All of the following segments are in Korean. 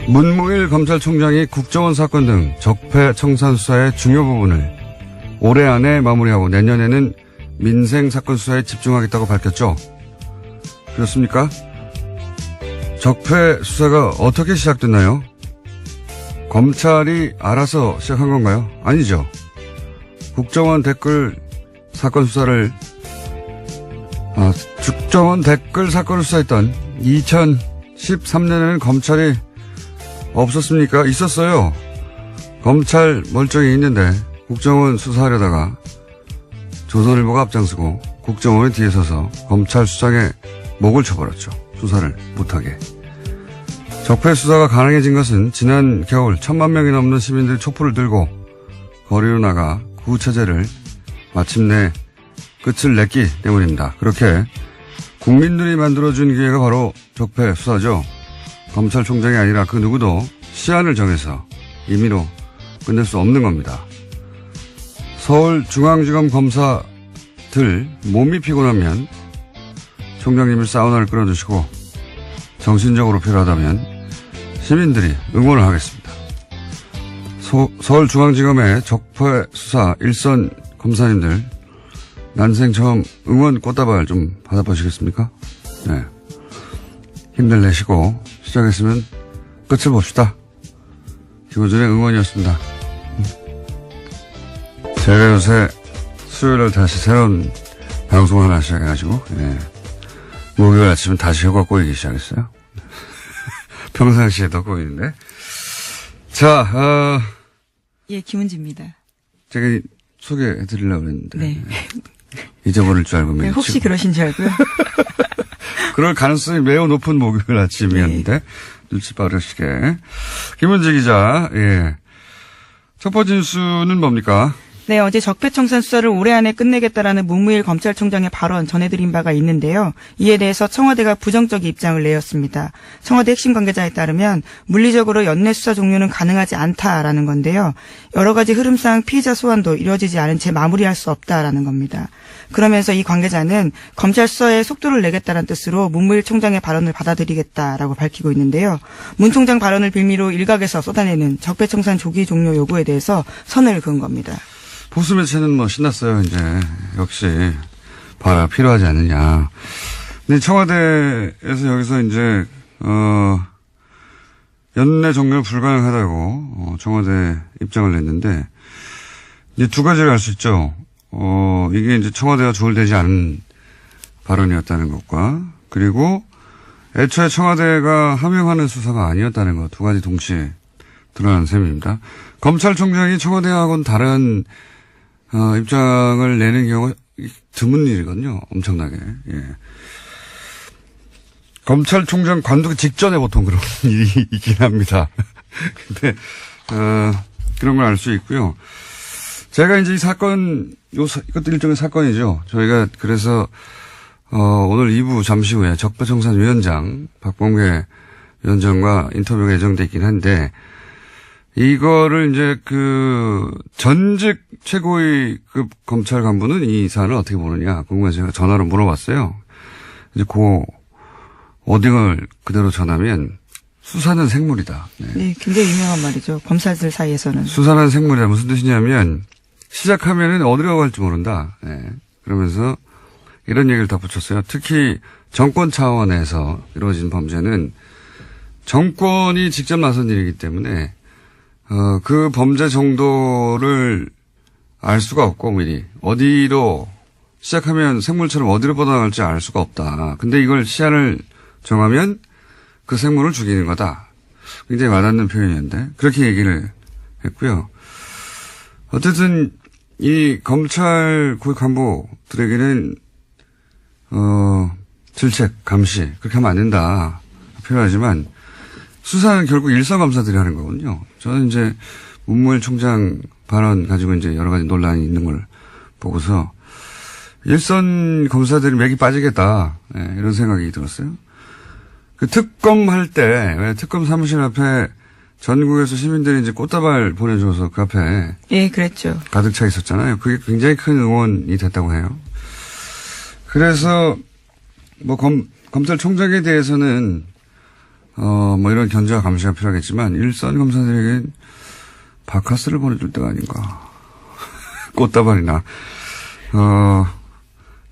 문무일 검찰총장이 국정원 사건 등 적폐 청산 수사의 중요 부분을 올해 안에 마무리하고 내년에는 민생 사건 수사에 집중하겠다고 밝혔죠. 그렇습니까? 적폐 수사가 어떻게 시작됐나요? 검찰이 알아서 시작한 건가요? 아니죠. 국정원 댓글 사건 수사를 국정원 댓글 사건을 수사했던 2013년에는 검찰이 없었습니까? 있었어요. 검찰 멀쩡히 있는데 국정원 수사하려다가 조선일보가 앞장서고 국정원이 뒤에 서서 검찰 수장의 목을 쳐버렸죠. 수사를 못하게. 적폐 수사가 가능해진 것은 지난 겨울 1,000만 명이 넘는 시민들이 촛불을 들고 거리로 나가 구체제를 마침내 끝을 냈기 때문입니다. 그렇게 국민들이 만들어준 기회가 바로 적폐 수사죠. 검찰총장이 아니라 그 누구도 시한을 정해서 임의로 끝낼 수 없는 겁니다. 서울중앙지검 검사들 몸이 피곤하면 총장님을 사우나를 끌어주시고 정신적으로 필요하다면 시민들이 응원을 하겠습니다. 서울중앙지검의 적폐 수사 일선 검사님들 난생 처음 응원 꽃다발 좀 받아보시겠습니까? 네. 힘들 내시고 시작했으면 끝을 봅시다. 김호준의 응원이었습니다. 제가 요새 수요일에 다시 새로운 방송을 하나 시작해가지고, 예. 목요일 아침은 다시 혀가 꼬이기 시작했어요. 평상시에도 꼬이는데. 자, 예, 김은지입니다. 제가 소개해드리려고 했는데. 네. 잊어버릴 줄 알고. 네, 혹시 그러신 줄 알고요. 그럴 가능성이 매우 높은 목요일 아침이었는데. 네. 눈치 빠르시게. 김은지 기자, 예. 첫 번째 뉴스는 뭡니까? 네, 어제 적폐청산 수사를 올해 안에 끝내겠다라는 문무일 검찰총장의 발언 전해드린 바가 있는데요. 이에 대해서 청와대가 부정적인 입장을 내었습니다. 청와대 핵심 관계자에 따르면 물리적으로 연내 수사 종료는 가능하지 않다라는 건데요. 여러 가지 흐름상 피의자 소환도 이루어지지 않은 채 마무리할 수 없다라는 겁니다. 그러면서 이 관계자는 검찰 수사에 속도를 내겠다는 뜻으로 문무일 총장의 발언을 받아들이겠다라고 밝히고 있는데요. 문 총장 발언을 빌미로 일각에서 쏟아내는 적폐청산 조기 종료 요구에 대해서 선을 그은 겁니다. 보수 매체는 뭐 신났어요, 이제. 역시, 봐라, 필요하지 않느냐. 근데 청와대에서 여기서 이제, 연내 종료 불가능하다고, 청와대 입장을 냈는데, 이제 두 가지를 알 수 있죠. 이게 이제 청와대가 조율되지 않은 발언이었다는 것과, 그리고 애초에 청와대가 함양하는 수사가 아니었다는 것, 두 가지 동시에 드러난 셈입니다. 검찰총장이 청와대하고는 다른 입장을 내는 경우가 드문 일이거든요. 엄청나게. 예. 검찰총장 관두기 직전에 보통 그런 일이 있긴 합니다. 근데, 그런 걸 알 수 있고요. 제가 이제 이 사건, 이것도 일종의 사건이죠. 저희가 그래서, 오늘 2부 잠시 후에 적폐청산위원장, 박범계 위원장과 인터뷰가 예정돼 있긴 한데, 이거를 이제 전직 최고위급 검찰 간부는 이 사안을 어떻게 보느냐 궁금해서 제가 전화로 물어봤어요. 이제 어딩을 그대로 전하면 수사는 생물이다. 네. 네, 굉장히 유명한 말이죠. 검사들 사이에서는. 수사는 생물이다. 무슨 뜻이냐면 시작하면은 어디로 갈지 모른다. 네. 그러면서 이런 얘기를 덧붙였어요. 특히 정권 차원에서 이루어진 범죄는 정권이 직접 나선 일이기 때문에 그 범죄 정도를 알 수가 없고, 미리. 어디로, 시작하면 생물처럼 어디로 뻗어나갈지 알 수가 없다. 근데 이걸 시한을 정하면 그 생물을 죽이는 거다. 굉장히 와닿는 표현이었는데, 그렇게 얘기를 했고요. 어쨌든, 이 검찰 고위 간부들에게는, 질책, 감시, 그렇게 하면 안 된다. 필요하지만, 수사는 결국 일선 검사들이 하는 거거든요. 저는 이제 문무일 총장 발언 가지고 이제 여러 가지 논란이 있는 걸 보고서 일선 검사들이 맥이 빠지겠다. 네, 이런 생각이 들었어요. 그 특검 할 때, 왜 특검 사무실 앞에 전국에서 시민들이 이제 꽃다발 보내줘서 그 앞에. 예, 그랬죠. 가득 차 있었잖아요. 그게 굉장히 큰 응원이 됐다고 해요. 그래서 뭐 검찰총장에 대해서는 뭐 이런 견제와 감시가 필요하겠지만 일선 검사들에겐 바카스를 보내줄 때가 아닌가. 꽃다발이나.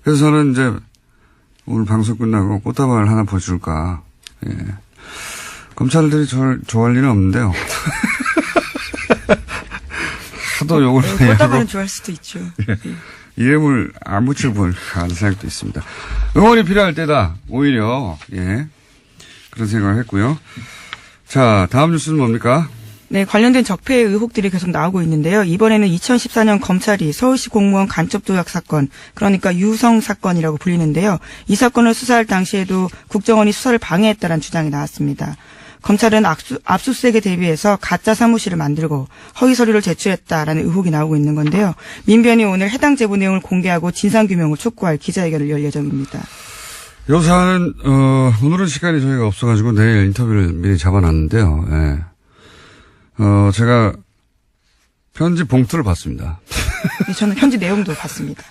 그래서 저는 이제 오늘 방송 끝나고 꽃다발 하나 보여줄까. 예. 검찰들이 저를 좋아할 일은 없는데요. 하도 욕을 많이 하고. 꽃다발은 좋아할 수도 있죠. 예. 이름을 안 붙일 분 하는 생각도 있습니다. 응원이 필요할 때다. 오히려 예 그런 생각을 했고요. 자, 다음 뉴스는 뭡니까? 네, 관련된 적폐 의혹들이 계속 나오고 있는데요. 이번에는 2014년 검찰이 서울시 공무원 간첩 조작 사건, 그러니까 유성 사건이라고 불리는데요. 이 사건을 수사할 당시에도 국정원이 수사를 방해했다는 주장이 나왔습니다. 검찰은 압수수색에 대비해서 가짜 사무실을 만들고 허위 서류를 제출했다라는 의혹이 나오고 있는 건데요. 민변이 오늘 해당 제보 내용을 공개하고 진상규명을 촉구할 기자회견을 열 예정입니다. 요 사안은 오늘은 시간이 저희가 없어가지고 내일 인터뷰를 미리 잡아놨는데요. 예. 제가 편지 봉투를 봤습니다. 네, 저는 편지 내용도 봤습니다.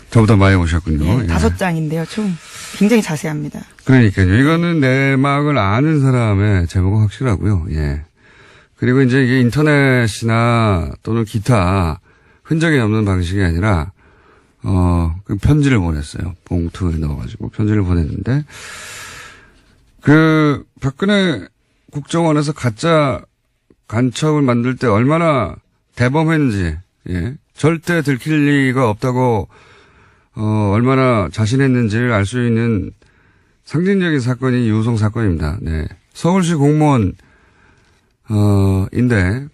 저보다 많이 오셨군요. 네, 예. 5장인데요. 총 굉장히 자세합니다. 그러니까요. 이거는 내막을 아는 사람의 제보가 확실하고요. 예. 그리고 이제 이게 인터넷이나 또는 기타 흔적이 없는 방식이 아니라 그 편지를 보냈어요. 봉투에 넣어가지고 편지를 보냈는데 그 박근혜 국정원에서 가짜 간첩을 만들 때 얼마나 대범했는지, 예. 절대 들킬 리가 없다고, 얼마나 자신했는지를 알 수 있는 상징적인 사건이 유성 사건입니다. 네. 서울시 공무원, 인데,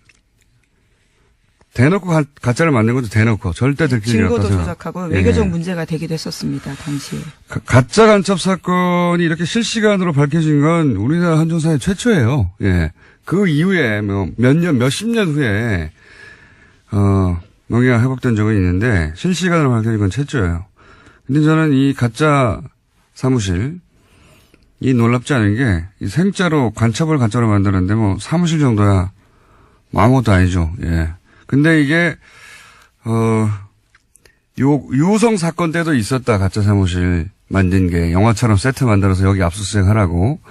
대놓고 가짜를 만든 것도 대놓고 절대 들킬 리 없다고 증거도 생각. 조작하고 예. 외교적 문제가 되기도 했었습니다. 당시에. 가짜 간첩 사건이 이렇게 실시간으로 밝혀진 건 우리나라 한정사의 최초예요. 예. 그 이후에 뭐 몇십 년 후에 명예가 회복된 적은 있는데 실시간으로 밝혀진 건 최초예요. 근데 저는 이 가짜 사무실 이 놀랍지 않은 게 이 생자로 간첩을 가짜로 만드는데 뭐 사무실 정도야 뭐 아무것도 아니죠. 예. 근데 이게 유성 사건 때도 있었다. 가짜 사무실 만든 게 영화처럼 세트 만들어서 여기 압수수색 하라고.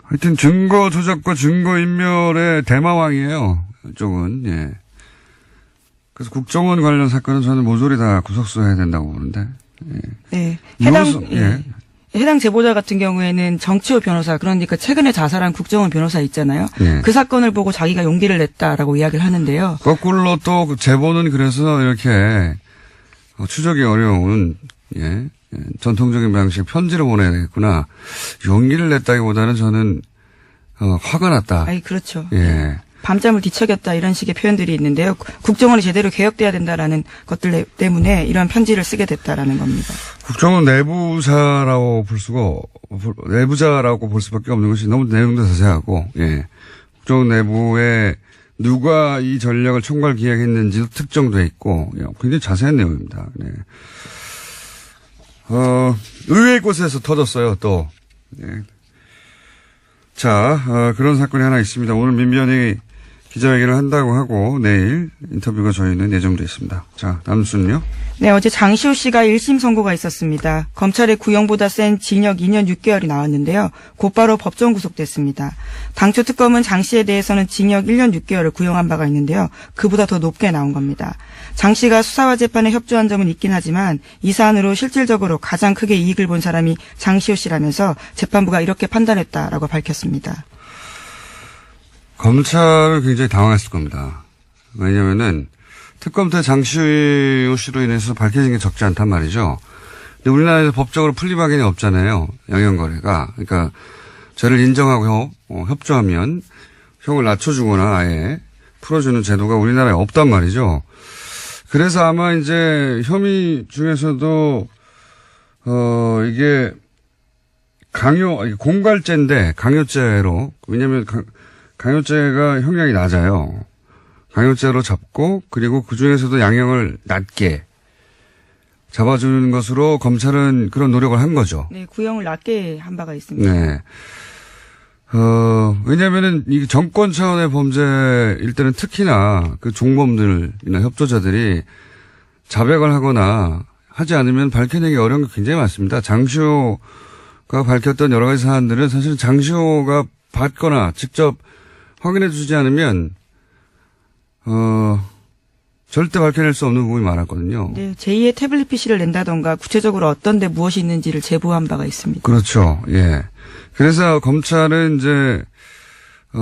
하여튼 증거 조작과 증거 인멸의 대마왕이에요. 이쪽은. 예. 그래서 국정원 관련 사건은 저는 모조리 다 구속수사해야 된다고 보는데. 예. 네. 예. 해당 제보자 같은 경우에는 정치호 변호사, 그러니까 최근에 자살한 국정원 변호사 있잖아요. 예. 그 사건을 보고 자기가 용기를 냈다라고 이야기를 하는데요. 거꾸로 또 그 제보는 그래서 이렇게 추적이 어려운 예. 전통적인 방식 편지로 보내야 되겠구나. 용기를 냈다기보다는 저는 화가 났다. 아이, 그렇죠. 예. 밤잠을 뒤척였다 이런 식의 표현들이 있는데요. 국정원이 제대로 개혁돼야 된다라는 것들 때문에 이런 편지를 쓰게 됐다라는 겁니다. 국정원 내부자라고 볼 수밖에 없는 것이 너무 내용도 자세하고, 예. 국정원 내부에 누가 이 전략을 총괄 기획했는지도 특정돼 있고, 굉장히 자세한 내용입니다. 네. 의외의 곳에서 터졌어요, 또. 예. 자, 그런 사건이 하나 있습니다. 오늘 민변이 기자회견을 한다고 하고 내일 인터뷰가 저희는 예정돼 있습니다. 자, 다음 뉴스는요? 네, 어제 장시호 씨가 1심 선고가 있었습니다. 검찰의 구형보다 센 징역 2년 6개월이 나왔는데요. 곧바로 법정 구속됐습니다. 당초 특검은 장 씨에 대해서는 징역 1년 6개월을 구형한 바가 있는데요. 그보다 더 높게 나온 겁니다. 장 씨가 수사와 재판에 협조한 점은 있긴 하지만 이 사안으로 실질적으로 가장 크게 이익을 본 사람이 장시호 씨라면서 재판부가 이렇게 판단했다라고 밝혔습니다. 검찰은 굉장히 당황했을 겁니다. 왜냐면은 특검 때 장시호 씨로 인해서 밝혀진 게 적지 않단 말이죠. 근데 우리나라에서 법적으로 풀리박인이 없잖아요. 양형거래가. 그러니까 죄를 인정하고 협조하면 형을 낮춰주거나 아예 풀어주는 제도가 우리나라에 없단 말이죠. 그래서 아마 이제 혐의 중에서도 이게 공갈죄인데 강요죄로, 왜냐면 강요죄가 형량이 낮아요. 강요죄로 잡고 그리고 그중에서도 양형을 낮게 잡아주는 것으로 검찰은 그런 노력을 한 거죠. 네, 구형을 낮게 한 바가 있습니다. 네. 왜냐면은 이 정권 차원의 범죄일 때는 특히나 그 종범들이나 협조자들이 자백을 하거나 하지 않으면 밝혀내기 어려운 게 굉장히 많습니다. 장시호 밝혔던 여러 가지 사안들은 사실 장시호가 받거나 직접 확인해 주지 않으면, 절대 밝혀낼 수 없는 부분이 많았거든요. 네, 제2의 태블릿 PC를 낸다던가 구체적으로 어떤 데 무엇이 있는지를 제보한 바가 있습니다. 그렇죠. 예. 그래서 검찰은 이제,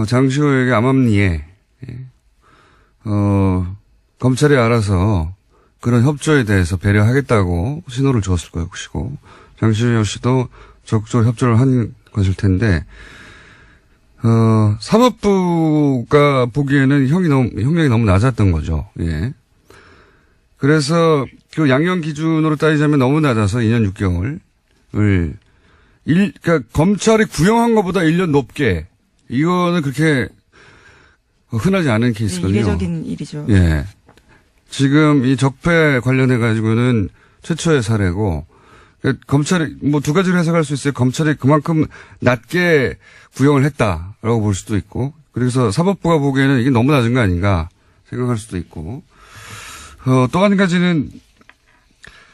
장시호에게 암암리에, 검찰이 알아서 그런 협조에 대해서 배려하겠다고 신호를 주었을 것이고, 장시호 씨도 적극적으로 협조를 한 것일 텐데, 사법부가 보기에는 형량이 너무 낮았던 거죠. 예. 그래서 그 양형 기준으로 따지자면 너무 낮아서 2년 6개월을 그러니까 검찰이 구형한 것보다 1년 높게 이거는 그렇게 흔하지 않은 케이스거든요. 네, 이례적인 일이죠. 예. 지금 이 적폐 관련해 가지고는 최초의 사례고 그러니까 검찰이 뭐 두 가지로 해석할 수 있어요. 검찰이 그만큼 낮게 구형을 했다라고 볼 수도 있고 그래서 사법부가 보기에는 이게 너무 낮은 거 아닌가 생각할 수도 있고 또 한 가지는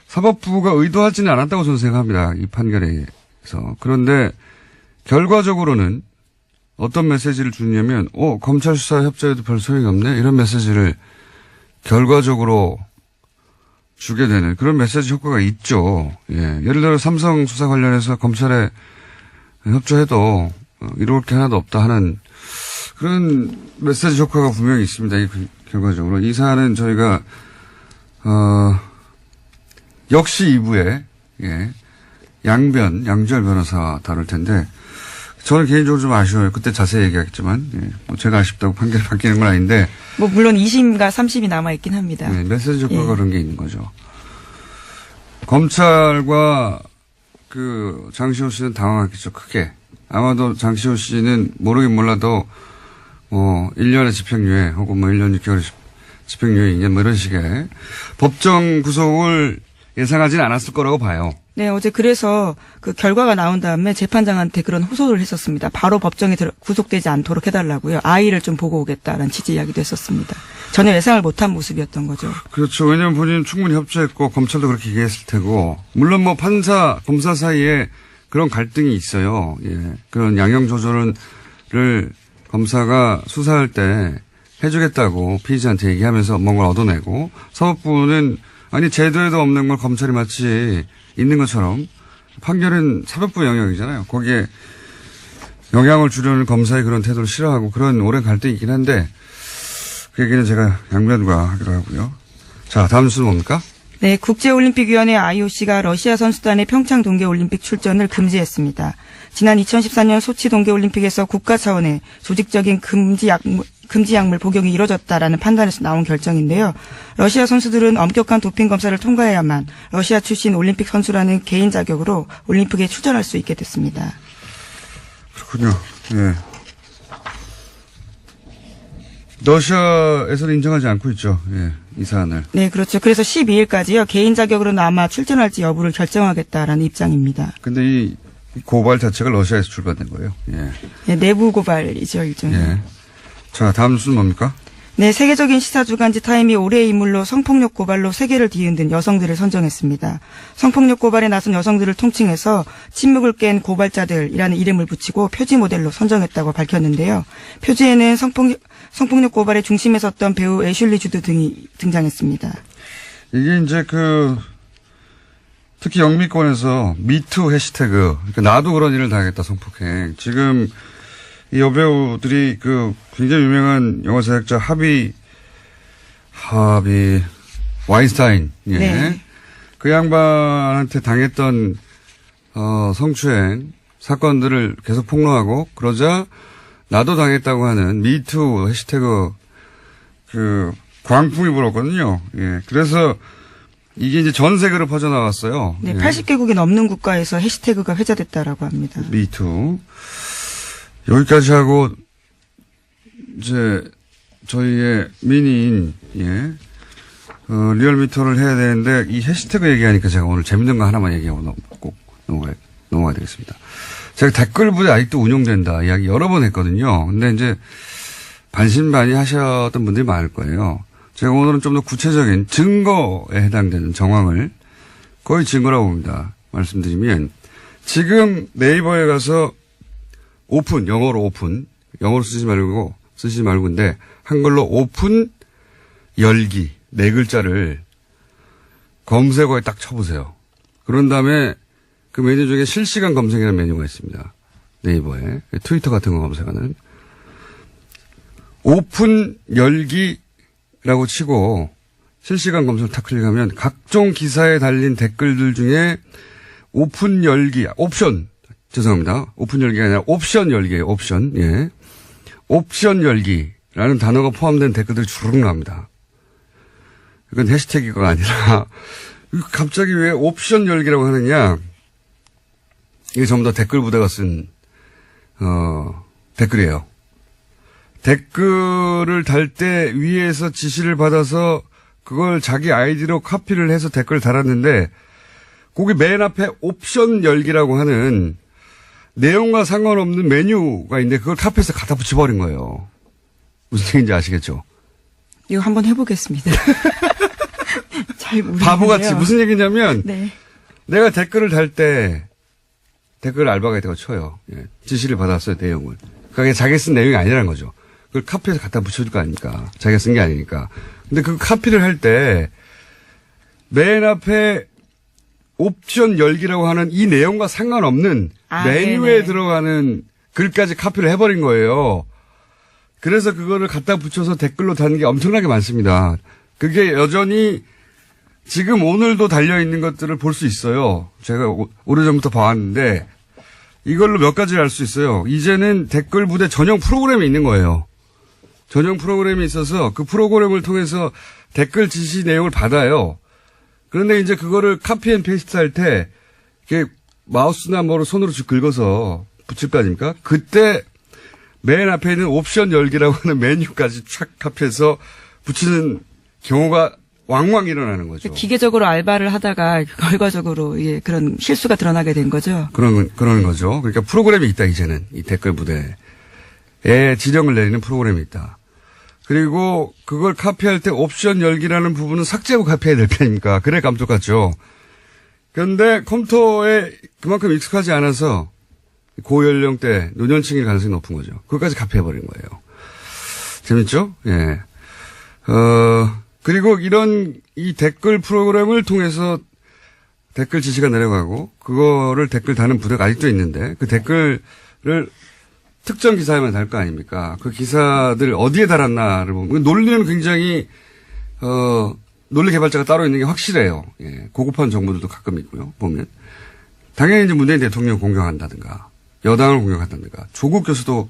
사법부가 의도하지는 않았다고 저는 생각합니다. 이 판결에서. 그런데 결과적으로는 어떤 메시지를 주냐면 검찰 수사 협조에도 별 소용이 없네 이런 메시지를 결과적으로 주게 되는 그런 메시지 효과가 있죠. 예. 예를 들어 삼성 수사 관련해서 검찰에 협조해도 이룰 게 하나도 없다 하는 그런 메시지 효과가 분명히 있습니다. 결과적으로. 이 사안은 저희가 역시 2부에 예, 양지열 변호사 다룰 텐데 저는 개인적으로 좀 아쉬워요. 그때 자세히 얘기하겠지만 예, 뭐 제가 아쉽다고 판결이 바뀌는 건 아닌데 뭐 물론 2심과 3심이 남아있긴 합니다. 네, 메시지 효과가 예. 그런 게 있는 거죠. 검찰과 그 장시호 씨는 당황했겠죠. 크게. 아마도 장시호 씨는 모르긴 몰라도 1년의 집행유예 혹은 1년 6개월 집행유예 2년 뭐 이런 식의 법정 구속을 예상하지는 않았을 거라고 봐요. 네, 어제 그래서 그 결과가 나온 다음에 재판장한테 그런 호소를 했었습니다. 바로 법정에 구속되지 않도록 해달라고요. 아이를 좀 보고 오겠다라는 취지 이야기도 했었습니다. 전혀 예상을 못한 모습이었던 거죠. 그렇죠. 왜냐하면 본인은 충분히 협조했고 검찰도 그렇게 얘기했을 테고 물론 뭐 판사, 검사 사이에 그런 갈등이 있어요. 예. 그런 양형 조절을 검사가 수사할 때 해주겠다고 피의자한테 얘기하면서 뭔가를 얻어내고 사법부는 아니 제도에도 없는 걸 검찰이 마치 있는 것처럼 판결은 사법부 영역이잖아요. 거기에 영향을 주려는 검사의 그런 태도를 싫어하고 그런 오랜 갈등이 있긴 한데 그 얘기는 제가 양면과 하기로 하고요. 자, 다음 뉴스는 뭡니까? 네, 국제올림픽위원회 IOC가 러시아 선수단의 평창 동계올림픽 출전을 금지했습니다. 지난 2014년 소치 동계올림픽에서 국가 차원의 조직적인 금지 약물 복용이 이뤄졌다라는 판단에서 나온 결정인데요. 러시아 선수들은 엄격한 도핑 검사를 통과해야만 러시아 출신 올림픽 선수라는 개인 자격으로 올림픽에 출전할 수 있게 됐습니다. 그렇군요. 예. 러시아에서는 인정하지 않고 있죠. 예, 이 사안을. 네, 그렇죠. 그래서 12일까지요. 개인 자격으로는 아마 출전할지 여부를 결정하겠다라는 입장입니다. 근데 이 고발 자체가 러시아에서 출발된 거예요. 예. 네, 내부 고발이죠, 일종의. 예. 자, 다음 뉴스는 뭡니까? 네, 세계적인 시사주간지 타임이 올해의 인물로 성폭력 고발로 세계를 뒤흔든 여성들을 선정했습니다. 성폭력 고발에 나선 여성들을 통칭해서 침묵을 깬 고발자들이라는 이름을 붙이고 표지 모델로 선정했다고 밝혔는데요. 표지에는 성폭력 고발의 중심에 섰던 배우 애슐리 주드 등이 등장했습니다. 이게 이제 특히 영미권에서 미투 해시태그, 그러니까 나도 그런 일을 당했다 성폭행. 지금 이 여배우들이 굉장히 유명한 영화 제작자 하비 와인스타인. 예. 네. 그 양반한테 당했던, 성추행 사건들을 계속 폭로하고 그러자 나도 당했다고 하는 미투 해시태그 광풍이 불었거든요. 예. 그래서 이게 이제 전 세계로 퍼져나왔어요. 네, 예. 80개국이 넘는 국가에서 해시태그가 회자됐다라고 합니다. 미투. 여기까지 하고, 이제, 저희의 미니인, 예, 리얼미터를 해야 되는데, 이 해시태그 얘기하니까 제가 오늘 재밌는 거 하나만 얘기하고 꼭 넘어가야 되겠습니다. 제가 댓글부대 아직도 운용된다 이야기 여러 번 했거든요. 근데 이제, 반신반의 하셨던 분들이 많을 거예요. 제가 오늘은 좀 더 구체적인 증거에 해당되는 정황을 거의 증거라고 봅니다. 말씀드리면, 지금 네이버에 가서 오픈, 영어로 오픈, 영어로 쓰지 말고인데 한글로 오픈 열기 네 글자를 검색어에 딱 쳐보세요. 그런 다음에 그 메뉴 중에 실시간 검색이라는 메뉴가 있습니다. 네이버에. 트위터 같은 거 검색하는. 오픈 열기라고 치고 실시간 검색을 탁 클릭하면 각종 기사에 달린 댓글들 중에 오픈 열기, 옵션, 죄송합니다. 오픈 열기가 아니라 옵션 열기예요. 옵션. 예. 옵션 열기라는 단어가 포함된 댓글들이 주르륵 나옵니다. 이건 해시태그가 아니라 갑자기 왜 옵션 열기라고 하느냐. 이게 전부 다 댓글 부대가 쓴 댓글이에요. 댓글을 달 때 위에서 지시를 받아서 그걸 자기 아이디로 카피를 해서 댓글을 달았는데 거기 맨 앞에 옵션 열기라고 하는 내용과 상관없는 메뉴가 있는데 그걸 카피해서 갖다 붙여버린 거예요. 무슨 얘기인지 아시겠죠? 이거 한번 해보겠습니다. 잘 모르겠네요. 바보같이 무슨 얘기냐면 네. 내가 댓글을 달 때 댓글 알바가이드가 쳐요. 예, 지시를 받았어요. 내용을. 그게 자기 쓴 내용이 아니라는 거죠. 그걸 카피해서 갖다 붙여줄 거 아닙니까? 자기가 쓴 게 아니니까. 근데 그 카피를 할 때 맨 앞에 옵션 열기라고 하는 이 내용과 상관없는 메뉴에 네네. 들어가는 글까지 카피를 해버린 거예요. 그래서 그거를 갖다 붙여서 댓글로 다는 게 엄청나게 많습니다. 그게 여전히 지금 오늘도 달려있는 것들을 볼 수 있어요. 제가 오래전부터 봐왔는데 이걸로 몇 가지를 알 수 있어요. 이제는 댓글 부대 전용 프로그램이 있는 거예요. 전용 프로그램이 있어서 그 프로그램을 통해서 댓글 지시 내용을 받아요. 그런데 이제 그거를 카피 앤 페이스트 할 때 이렇게 마우스나 뭐로 손으로 쭉 긁어서 붙일 거 아닙니까? 그때 맨 앞에 있는 옵션 열기라고 하는 메뉴까지 촥 카피해서 붙이는 경우가 왕왕 일어나는 거죠. 기계적으로 알바를 하다가 결과적으로 예, 그런 실수가 드러나게 된 거죠. 그러는 거죠. 그러니까 프로그램이 있다, 이제는. 이 댓글 부대에 지령을 내리는 프로그램이 있다. 그리고 그걸 카피할 때 옵션 열기라는 부분은 삭제하고 카피해야 될 거 아닙니까? 그래 깜짝같죠. 그런데 컴퓨터에 그만큼 익숙하지 않아서 고연령대 노년층일 가능성이 높은 거죠. 그것까지 카피해버린 거예요. 재밌죠? 예. 그리고 이 댓글 프로그램을 통해서 댓글 지시가 내려가고 그거를 댓글 다는 부대가 아직도 있는데 그 댓글을 특정 기사에만 달 거 아닙니까? 그 기사들 어디에 달았나를 보면 논리는 굉장히 논리 개발자가 따로 있는 게 확실해요. 예, 고급한 정보들도 가끔 있고요. 보면 당연히 이제 문재인 대통령 공격한다든가 여당을 공격한다든가 조국 교수도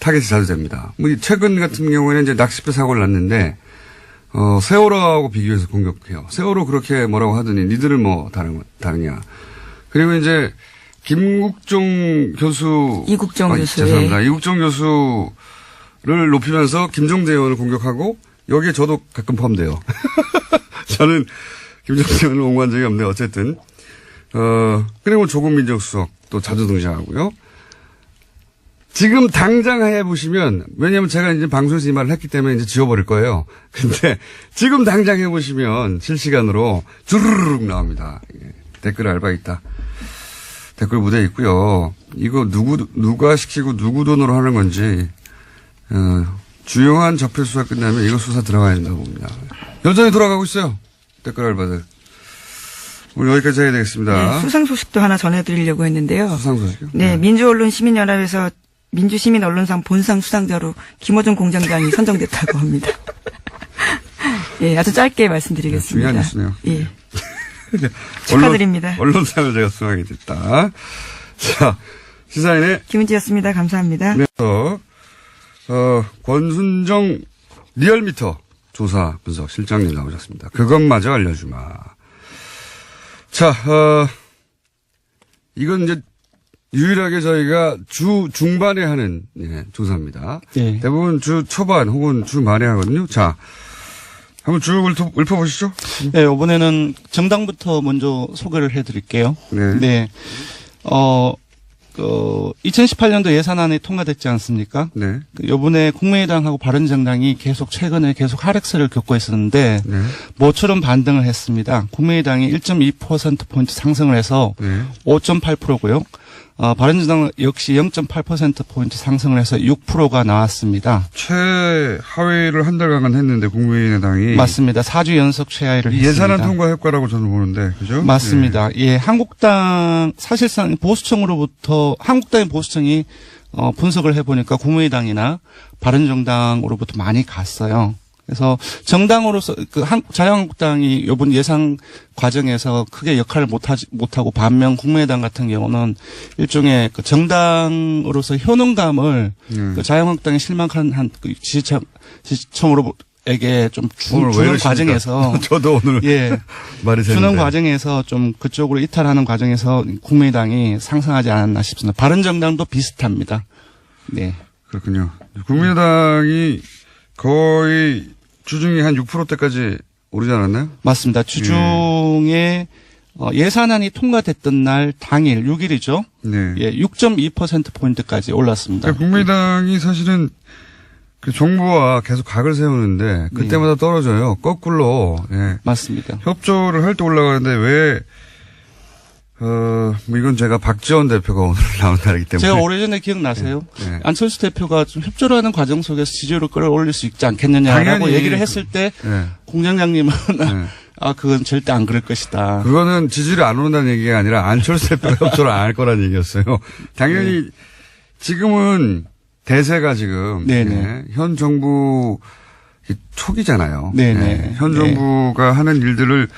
타겟이 자주 됩니다. 뭐 최근 같은 경우에는 이제 낚싯배 사고를 났는데 세월호하고 비교해서 공격해요. 세월호 그렇게 뭐라고 하더니 니들은 뭐 다르냐. 그리고 이제 김국종 교수. 이국종 교수. 죄송합니다. 이국종 교수를 높이면서 김종대 의원을 공격하고 여기에 저도 가끔 포함돼요. 저는 김종대 의원을 옹호한 적이 없는데 어쨌든. 그리고 조국 민정수석도 자주 등장하고요. 지금 당장 해보시면, 왜냐면 제가 이제 방송에서 이 말을 했기 때문에 이제 지워버릴 거예요. 근데 지금 당장 해보시면 실시간으로 주르륵 나옵니다. 댓글 알바 있다. 댓글 무대 있고요. 이거 누가 시키고 누구 돈으로 하는 건지, 주요한 적폐 수사 끝나면 이거 수사 들어가야 된다고 봅니다. 여전히 돌아가고 있어요. 댓글 알바들. 오늘 여기까지 해야 되겠습니다. 네, 수상 소식도 하나 전해드리려고 했는데요. 수상 소식이요? 네, 민주언론시민연합에서 민주시민언론상 본상 수상자로 김어준 공장장이 선정됐다고 합니다. 예, 아주 짧게 말씀드리겠습니다. 중요한 뉴스네요. 예. 축하드립니다. 언론상을 제가 수상하게 됐다. 자, 시사인의 김은지였습니다. 감사합니다. 그래서 권순정 리얼미터 조사 분석 실장님 나오셨습니다. 그것마저 알려주마. 자, 이건 이제 유일하게 저희가 주 중반에 하는 조사입니다. 네. 대부분 주 초반 혹은 주 말에 하거든요. 자, 한번 쭉 읊어보시죠. 네, 이번에는 정당부터 먼저 소개를 해드릴게요. 네. 네. 2018년도 예산안이 통과됐지 않습니까? 네. 요번에 국민의당하고 바른정당이 최근에 계속 하락세를 겪고 있었는데, 네. 모처럼 반등을 했습니다. 국민의당이 1.2%포인트 상승을 해서 네. 5.8%고요. 바른정당 역시 0.8%포인트 상승을 해서 6%가 나왔습니다. 최하위를 한 달간 했는데 국민의당이 맞습니다. 4주 연속 최하위를 했습니다. 예산안 통과 효과라고 저는 보는데 그죠? 맞습니다. 예, 한국당 사실상 한국당의 보수청이 분석을 해보니까 국민의당이나 바른정당으로부터 많이 갔어요. 그래서 정당으로서 자유한국당이 이번 예상 과정에서 크게 역할을 못하고 반면 국민의당 같은 경우는 일종의 정당으로서 효능감을 자유한국당에 실망한 지지층으로에게 좀 주는 과정에서 저도 오늘 예 말이 주는 되는데. 과정에서 좀 그쪽으로 이탈하는 과정에서 국민의당이 상승하지 않았나 싶습니다. 바른정당도 비슷합니다. 네. 그렇군요. 국민의당이 거의 주중에 한 6%대까지 오르지 않았나요? 맞습니다. 주중에 예산안이 통과됐던 날 당일 6일이죠. 네. 예, 6.2%포인트까지 올랐습니다. 그러니까 국민의당이 사실은 그 정부와 계속 각을 세우는데 그때마다 떨어져요. 거꾸로. 예. 맞습니다. 협조를 할 때 올라가는데 왜 뭐 이건 제가 박지원 대표가 오늘 나온 날이기 때문에. 제가 오래전에 기억나세요? 네. 안철수 대표가 좀 협조를 하는 과정 속에서 지지율을 끌어올릴 수 있지 않겠느냐라고 당연히 얘기를 했을 때 네. 공장장님은 네. 그건 절대 안 그럴 것이다. 그거는 지지율이 안 오른다는 얘기가 아니라 안철수 대표가 협조를 안 할 거라는 얘기였어요. 당연히 지금은 대세가 지금 네네. 현 정부 초기잖아요. 네네. 네. 현 정부가 하는 일들을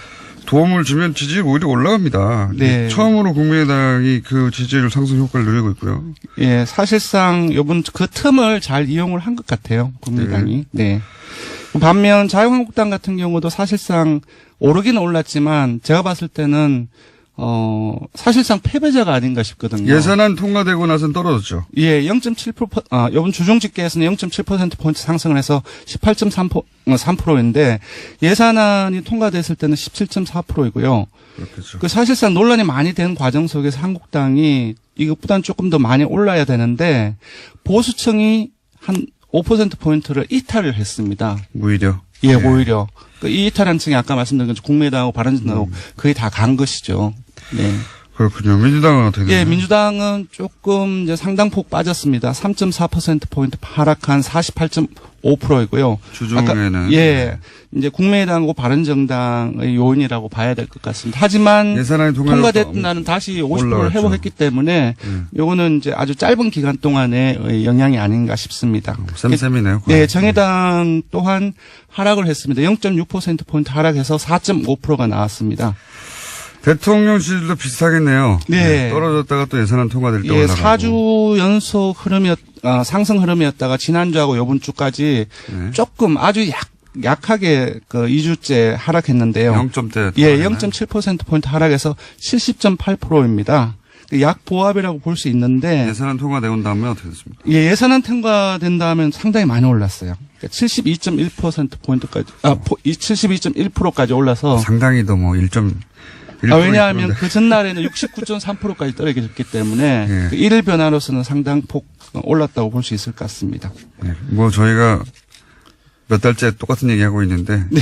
도움을 주면 지지율 오히려 올라갑니다. 네. 처음으로 국민의당이 그 지지율 상승 효과를 누리고 있고요. 예, 사실상 요번 그 틈을 잘 이용을 한 것 같아요. 국민의당이. 네. 반면 자유한국당 같은 경우도 사실상 오르기는 올랐지만 제가 봤을 때는 사실상 패배자가 아닌가 싶거든요. 예산안 통과되고 나서는 떨어졌죠. 예, 0.7%, 요번 주중 집계에서는 0.7%포인트 상승을 해서 18.3%인데 예산안이 통과됐을 때는 17.4%이고요. 그렇겠죠. 그 사실상 논란이 많이 된 과정 속에서 한국당이 이것보다는 조금 더 많이 올라야 되는데 보수층이 한 5%포인트를 이탈을 했습니다. 오히려. 예, 오히려. 이 이탈한 층이 아까 말씀드린 것처럼 국민의당하고 바른정당하고 거의 다 간 것이죠. 네. 그렇군요. 민주당은 어떻게 되나요? 예, 민주당은 조금 이제 상당폭 빠졌습니다. 3.4%포인트 하락한 48.5%이고요. 주중에는. 예. 이제 국민의당하고 바른정당의 요인이라고 봐야 될 것 같습니다. 하지만 예산안이 통과됐던 날은 다시 50%를 회복했기 때문에 요거는 이제 아주 짧은 기간 동안의 영향이 아닌가 싶습니다. 쌤쌤이네요. 예, 정의당 또한 하락을 했습니다. 0.6%포인트 하락해서 4.5%가 나왔습니다. 대통령 지지율도 비슷하겠네요. 네. 떨어졌다가 또 예산안 통과될 때 예, 올라가고. 4주 연속 상승 흐름이었다가 지난주하고 요번 주까지 네. 조금 아주 약하게 2주째 하락했는데요. 0점대. 예, 0.7%포인트 하락해서 70.8%입니다. 약보합이라고 볼 수 있는데. 예산안 통과되고 다음에 어떻게 됐습니까? 예, 예산안 통과된 다음에 상당히 많이 올랐어요. 그러니까 72.1%포인트까지, 72.1%까지 올라서. 상당히도 뭐 1.1%. 왜냐하면 그 전날에는 69.3%까지 떨어졌기 때문에 예. 그 일일 변화로서는 상당폭 올랐다고 볼 수 있을 것 같습니다. 네. 뭐 저희가 몇 달째 똑같은 얘기하고 있는데. 네.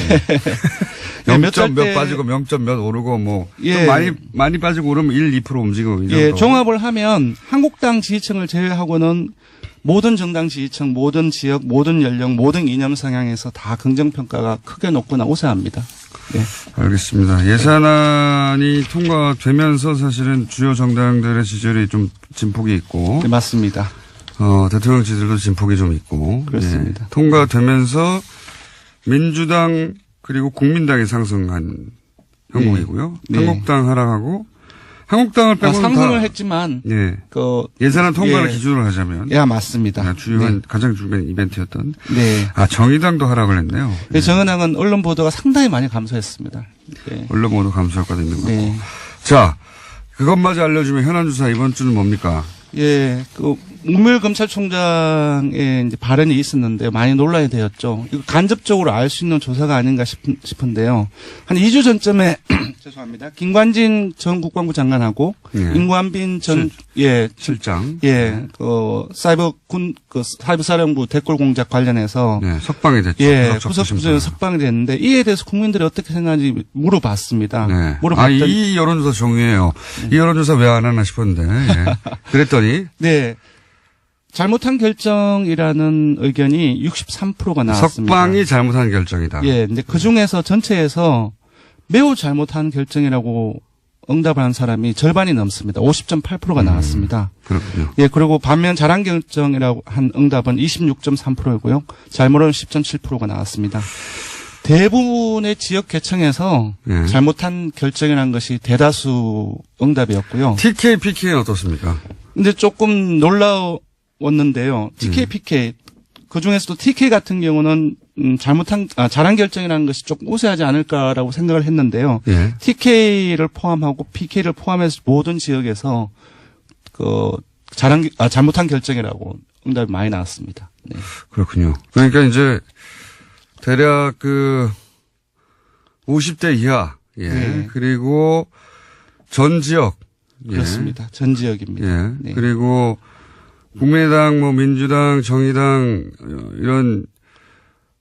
0점 몇 빠지고 0점 몇 오르고 뭐. 예. 좀 많이 빠지고 오르면 1, 2% 움직이고. 이 정도. 예, 종합을 하면 한국당 지지층을 제외하고는 모든 정당 지지층, 모든 지역, 모든 연령, 모든 이념 성향에서 다 긍정평가가 크게 높거나 우세합니다. 네. 알겠습니다. 예산안이 통과되면서 사실은 주요 정당들의 지지율이 좀 진폭이 있고. 네, 맞습니다. 대통령 지지율도 진폭이 좀 있고. 그렇습니다. 예. 통과되면서 민주당 그리고 국민당이 상승한 형국이고요. 네. 한국당 하락하고 한국당을 빼고는 상승을 다 했지만 예. 예산안 통과를 기준으로 하자면 예, 맞습니다. 주요한 네. 가장 중요한 이벤트였던 네. 정의당도 하락을 했네요. 네. 정의당은 언론 보도가 상당히 많이 감소했습니다. 네. 언론 모두 감소효과도 있는 거고. 네. 자, 그것마저 알려주면 현안 주사 이번 주는 뭡니까? 예, 문무일 검찰총장의 이제 발언이 있었는데 많이 논란이 되었죠. 이거 간접적으로 알 수 있는 조사가 아닌가 싶은데요. 한 2주 전쯤에 죄송합니다. 김관진 전 국방부 장관하고 예. 임관빈 전 실장. 사이버사령부 댓글 공작 관련해서 네, 석방이 됐죠. 구속부서 석방이 됐는데 이에 대해서 국민들이 어떻게 생각하는지 물어봤습니다. 네. 물어봤더니 이 여론조사 중요해요. 이 여론조사 왜 안 하나 싶었는데. 예. 그랬더니 네. 잘못한 결정이라는 의견이 63%가 나왔습니다. 석방이 잘못한 결정이다. 예. 근데 그 중에서 전체에서 매우 잘못한 결정이라고 응답을 한 사람이 절반이 넘습니다. 50.8%가 나왔습니다. 그렇군요. 예. 그리고 반면 잘한 결정이라고 한 응답은 26.3%이고요. 잘못은 10.7%가 나왔습니다. 대부분의 지역 개청에서 예. 잘못한 결정이라는 것이 대다수 응답이었고요. TK, PK는 어떻습니까? 근데 조금 놀라웠는데요. TK, PK 그 중에서도 TK 같은 경우는 잘한 결정이라는 것이 조금 우세하지 않을까라고 생각을 했는데요. 예. TK를 포함하고 PK를 포함해서 모든 지역에서 잘못한 결정이라고 응답이 많이 나왔습니다. 네. 그렇군요. 그러니까 이제 대략 50대 이하. 예. 네. 그리고 전 지역. 예. 그렇습니다. 전 지역입니다. 예. 네. 그리고 국민의당, 민주당, 정의당 이런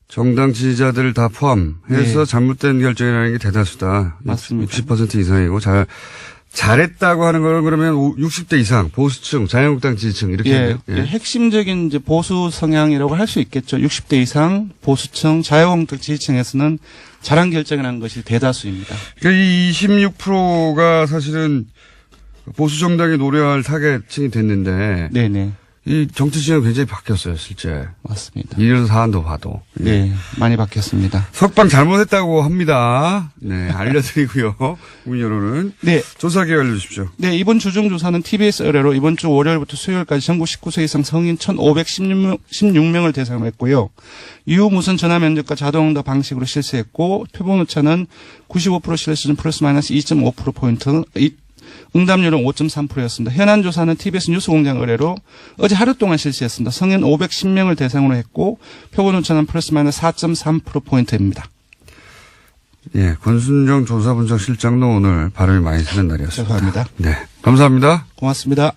정당 지지자들을 다 포함해서 네. 잘못된 결정이라는 게 대다수다. 맞습니다. 60% 이상이고 잘했다고 하는 걸 그러면 60대 이상 보수층, 자유한국당 지지층 이렇게 예, 해요. 예. 핵심적인 이제 보수 성향이라고 할 수 있겠죠. 60대 이상 보수층, 자유한국당 지지층에서는 잘한 결정이라는 것이 대다수입니다. 그러니까 이 26%가 사실은 보수 정당이 노려할 타겟층이 됐는데 네네. 이 정치 진영이 굉장히 바뀌었어요, 실제. 맞습니다. 이런 사안도 봐도. 예. 네, 많이 바뀌었습니다. 석방 잘못했다고 합니다. 네, 알려드리고요. 국민 여론은. 네. 조사 기회 알려주십시오. 네, 이번 주중조사는 TBS 의뢰로 이번 주 월요일부터 수요일까지 전국 19세 이상 성인 1,516명을 대상으로 했고요. 유무선 전화 면접과 자동응답 방식으로 실시했고, 표본 오차는 95% 실시는 플러스 마이너스 2.5%포인트, 응답률은 5.3%였습니다. 현안 조사는 TBS 뉴스공장 의뢰로 어제 하루 동안 실시했습니다. 성인 510명을 대상으로 했고, 표본 오차는 플러스 마이너스 4.3%포인트입니다. 예, 권순정 조사분석실장도 오늘 발음이 많이 쓰는 날이었습니다. 죄송합니다. 네, 감사합니다. 고맙습니다.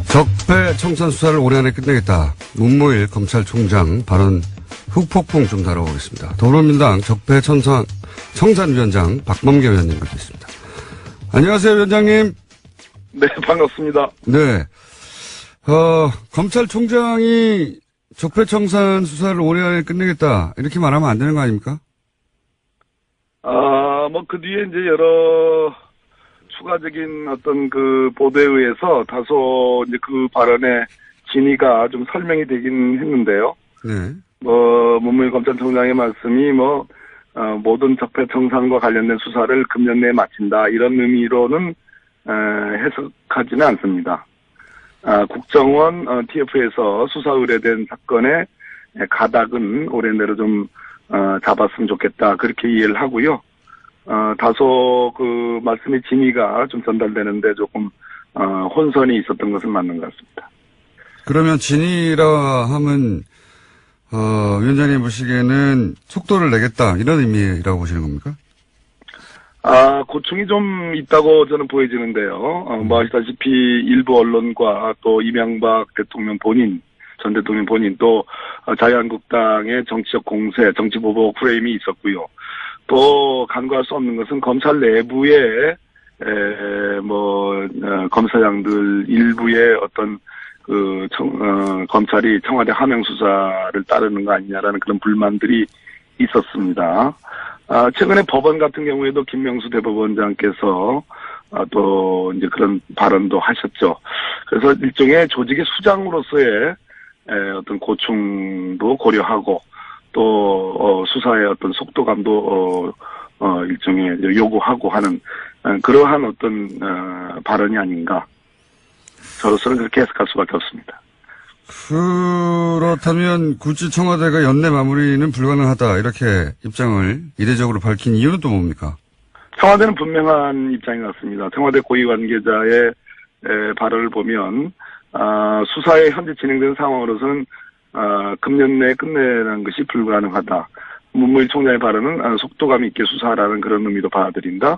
적폐 청산 수사를 올해 안에 끝내겠다. 문무일 검찰총장 발언 후폭풍 좀 다뤄보겠습니다. 더불어민주당 적폐 청산위원장 박범계 위원님 모셨습니다. 안녕하세요, 위원장님. 네, 반갑습니다. 네. 검찰총장이 적폐청산 수사를 올해 안에 끝내겠다. 이렇게 말하면 안 되는 거 아닙니까? 그 뒤에 이제 여러 추가적인 어떤 그 보도에 의해서 다소 이제 그 발언의 진위가 좀 설명이 되긴 했는데요. 네. 문무일 검찰총장의 말씀이 모든 적폐청산과 관련된 수사를 금년 내에 마친다. 이런 의미로는, 해석하지는 않습니다. 국정원, TF에서 수사 의뢰된 사건의 가닥은 올해 내로 좀, 잡았으면 좋겠다. 그렇게 이해를 하고요. 다소 그 말씀의 진위가 좀 전달되는데 조금, 혼선이 있었던 것은 맞는 것 같습니다. 그러면 진위라 하면, 위원장님 보시기에는 속도를 내겠다. 이런 의미라고 보시는 겁니까? 고충이 좀 있다고 저는 보여지는데요. 아시다시피 일부 언론과 또 이명박 대통령 본인, 전 대통령 본인 또 자유한국당의 정치적 공세, 정치 보복 프레임이 있었고요. 또 간과할 수 없는 것은 검찰 내부에 검사장들 일부의 어떤 검찰이 청와대 하명 수사를 따르는 거 아니냐라는 그런 불만들이 있었습니다. 최근에 법원 같은 경우에도 김명수 대법원장께서 또 이제 그런 발언도 하셨죠. 그래서 일종의 조직의 수장으로서의 어떤 고충도 고려하고 또 수사의 어떤 속도감도 일종의 요구하고 하는 그러한 어떤 발언이 아닌가. 저로서는 그렇게 해석할 수밖에 없습니다. 그렇다면 굳이 청와대가 연내 마무리는 불가능하다 이렇게 입장을 이례적으로 밝힌 이유는 또 뭡니까? 청와대는 분명한 입장인 것 같습니다. 청와대 고위 관계자의 발언을 보면 수사에 현재 진행되는 상황으로서는 금년 내에 끝내는 것이 불가능하다. 문무일 총장의 발언은 속도감 있게 수사하라는 그런 의미도 받아들인다.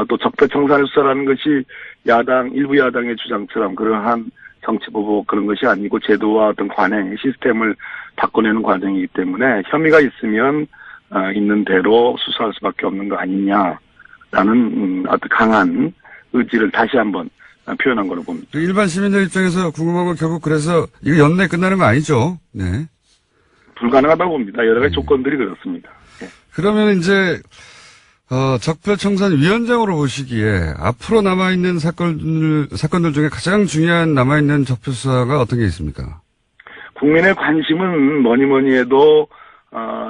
또 적폐청산의 수사라는 것이 일부 야당의 주장처럼 그러한 정치보복 그런 것이 아니고 제도와 어떤 관행, 시스템을 바꿔내는 과정이기 때문에 혐의가 있으면 있는 대로 수사할 수밖에 없는 거 아니냐라는 아주 강한 의지를 다시 한번 표현한 걸로 봅니다. 일반 시민들 입장에서 궁금한 건 결국 그래서 이거 연내 끝나는 거 아니죠? 네. 불가능하다고 봅니다. 여러 가지 조건들이 그렇습니다. 예. 그러면 이제 적폐청산위원장으로 보시기에 앞으로 남아있는 사건들 중에 가장 중요한 남아있는 적폐수사가 어떤 게 있습니까? 국민의 관심은 뭐니 해도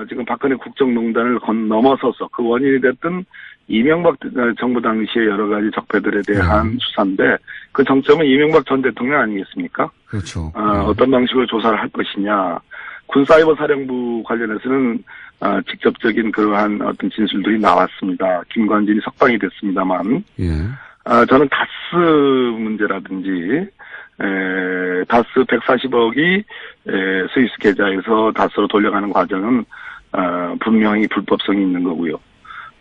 지금 박근혜 국정농단을 넘어서서 그 원인이 됐던 이명박 정부 당시의 여러 가지 적폐들에 대한 수사인데 그 정점은 이명박 전 대통령 아니겠습니까? 그렇죠. 어떤 방식으로 조사를 할 것이냐. 군사이버사령부 관련해서는 직접적인 그러한 어떤 진술들이 나왔습니다. 김관진이 석방이 됐습니다만 예. 저는 다스 문제라든지 다스 140억이 스위스 계좌에서 다스로 돌려가는 과정은 분명히 불법성이 있는 거고요.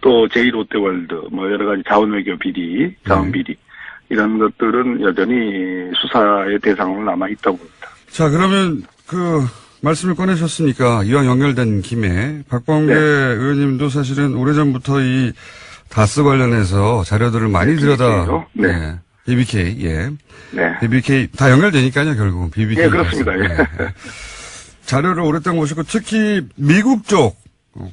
또 제2롯데월드 뭐 여러 가지 자원외교 비리, 자원비리 이런 것들은 여전히 수사의 대상으로 남아 있다고 봅니다. 자, 그러면 말씀을 꺼내셨으니까 이왕 연결된 김에 박범계 네. 의원님도 사실은 오래전부터 이 다스 관련해서 자료들을 많이 들여다. 네. 네. BBK, 예. 네. BBK 다 연결되니까요, 결국은. BBK. 예, 그렇습니다. 예. 자료를 오랫동안 보시고 특히 미국 쪽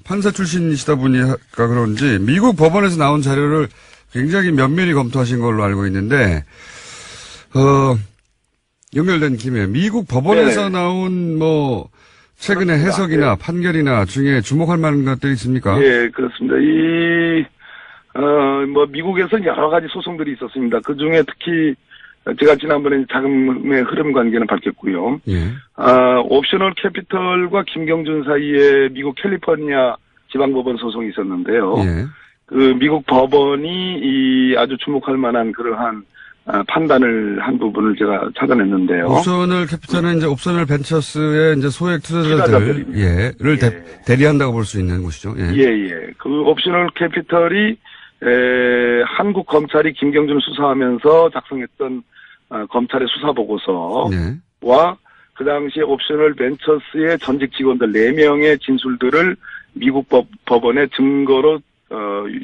판사 출신이시다 보니까 그런지 미국 법원에서 나온 자료를 굉장히 면밀히 검토하신 걸로 알고 있는데 연결된 김에 미국 법원에서 네. 나온 최근의 그렇습니다. 해석이나 예. 판결이나 중에 주목할 만한 것들이 있습니까? 예, 그렇습니다. 미국에서는 여러 가지 소송들이 있었습니다. 그 중에 특히 제가 지난번에 자금의 흐름 관계는 밝혔고요. 예. 옵셔널 캐피털과 김경준 사이에 미국 캘리포니아 지방법원 소송이 있었는데요. 예. 그 미국 법원이 아주 주목할 만한 그러한 판단을 한 부분을 제가 찾아냈는데요. 옵셔널 캐피탈은 이제 옵셔널 벤처스의 이제 소액 투자자들, 를 대리한다고 볼 수 있는 곳이죠. 예. 예. 그 옵셔널 캐피털이 한국 검찰이 김경준을 수사하면서 작성했던 검찰의 수사 보고서와 네. 그 당시에 옵셔널 벤처스의 전직 직원들 4명의 진술들을 미국 법원에 증거로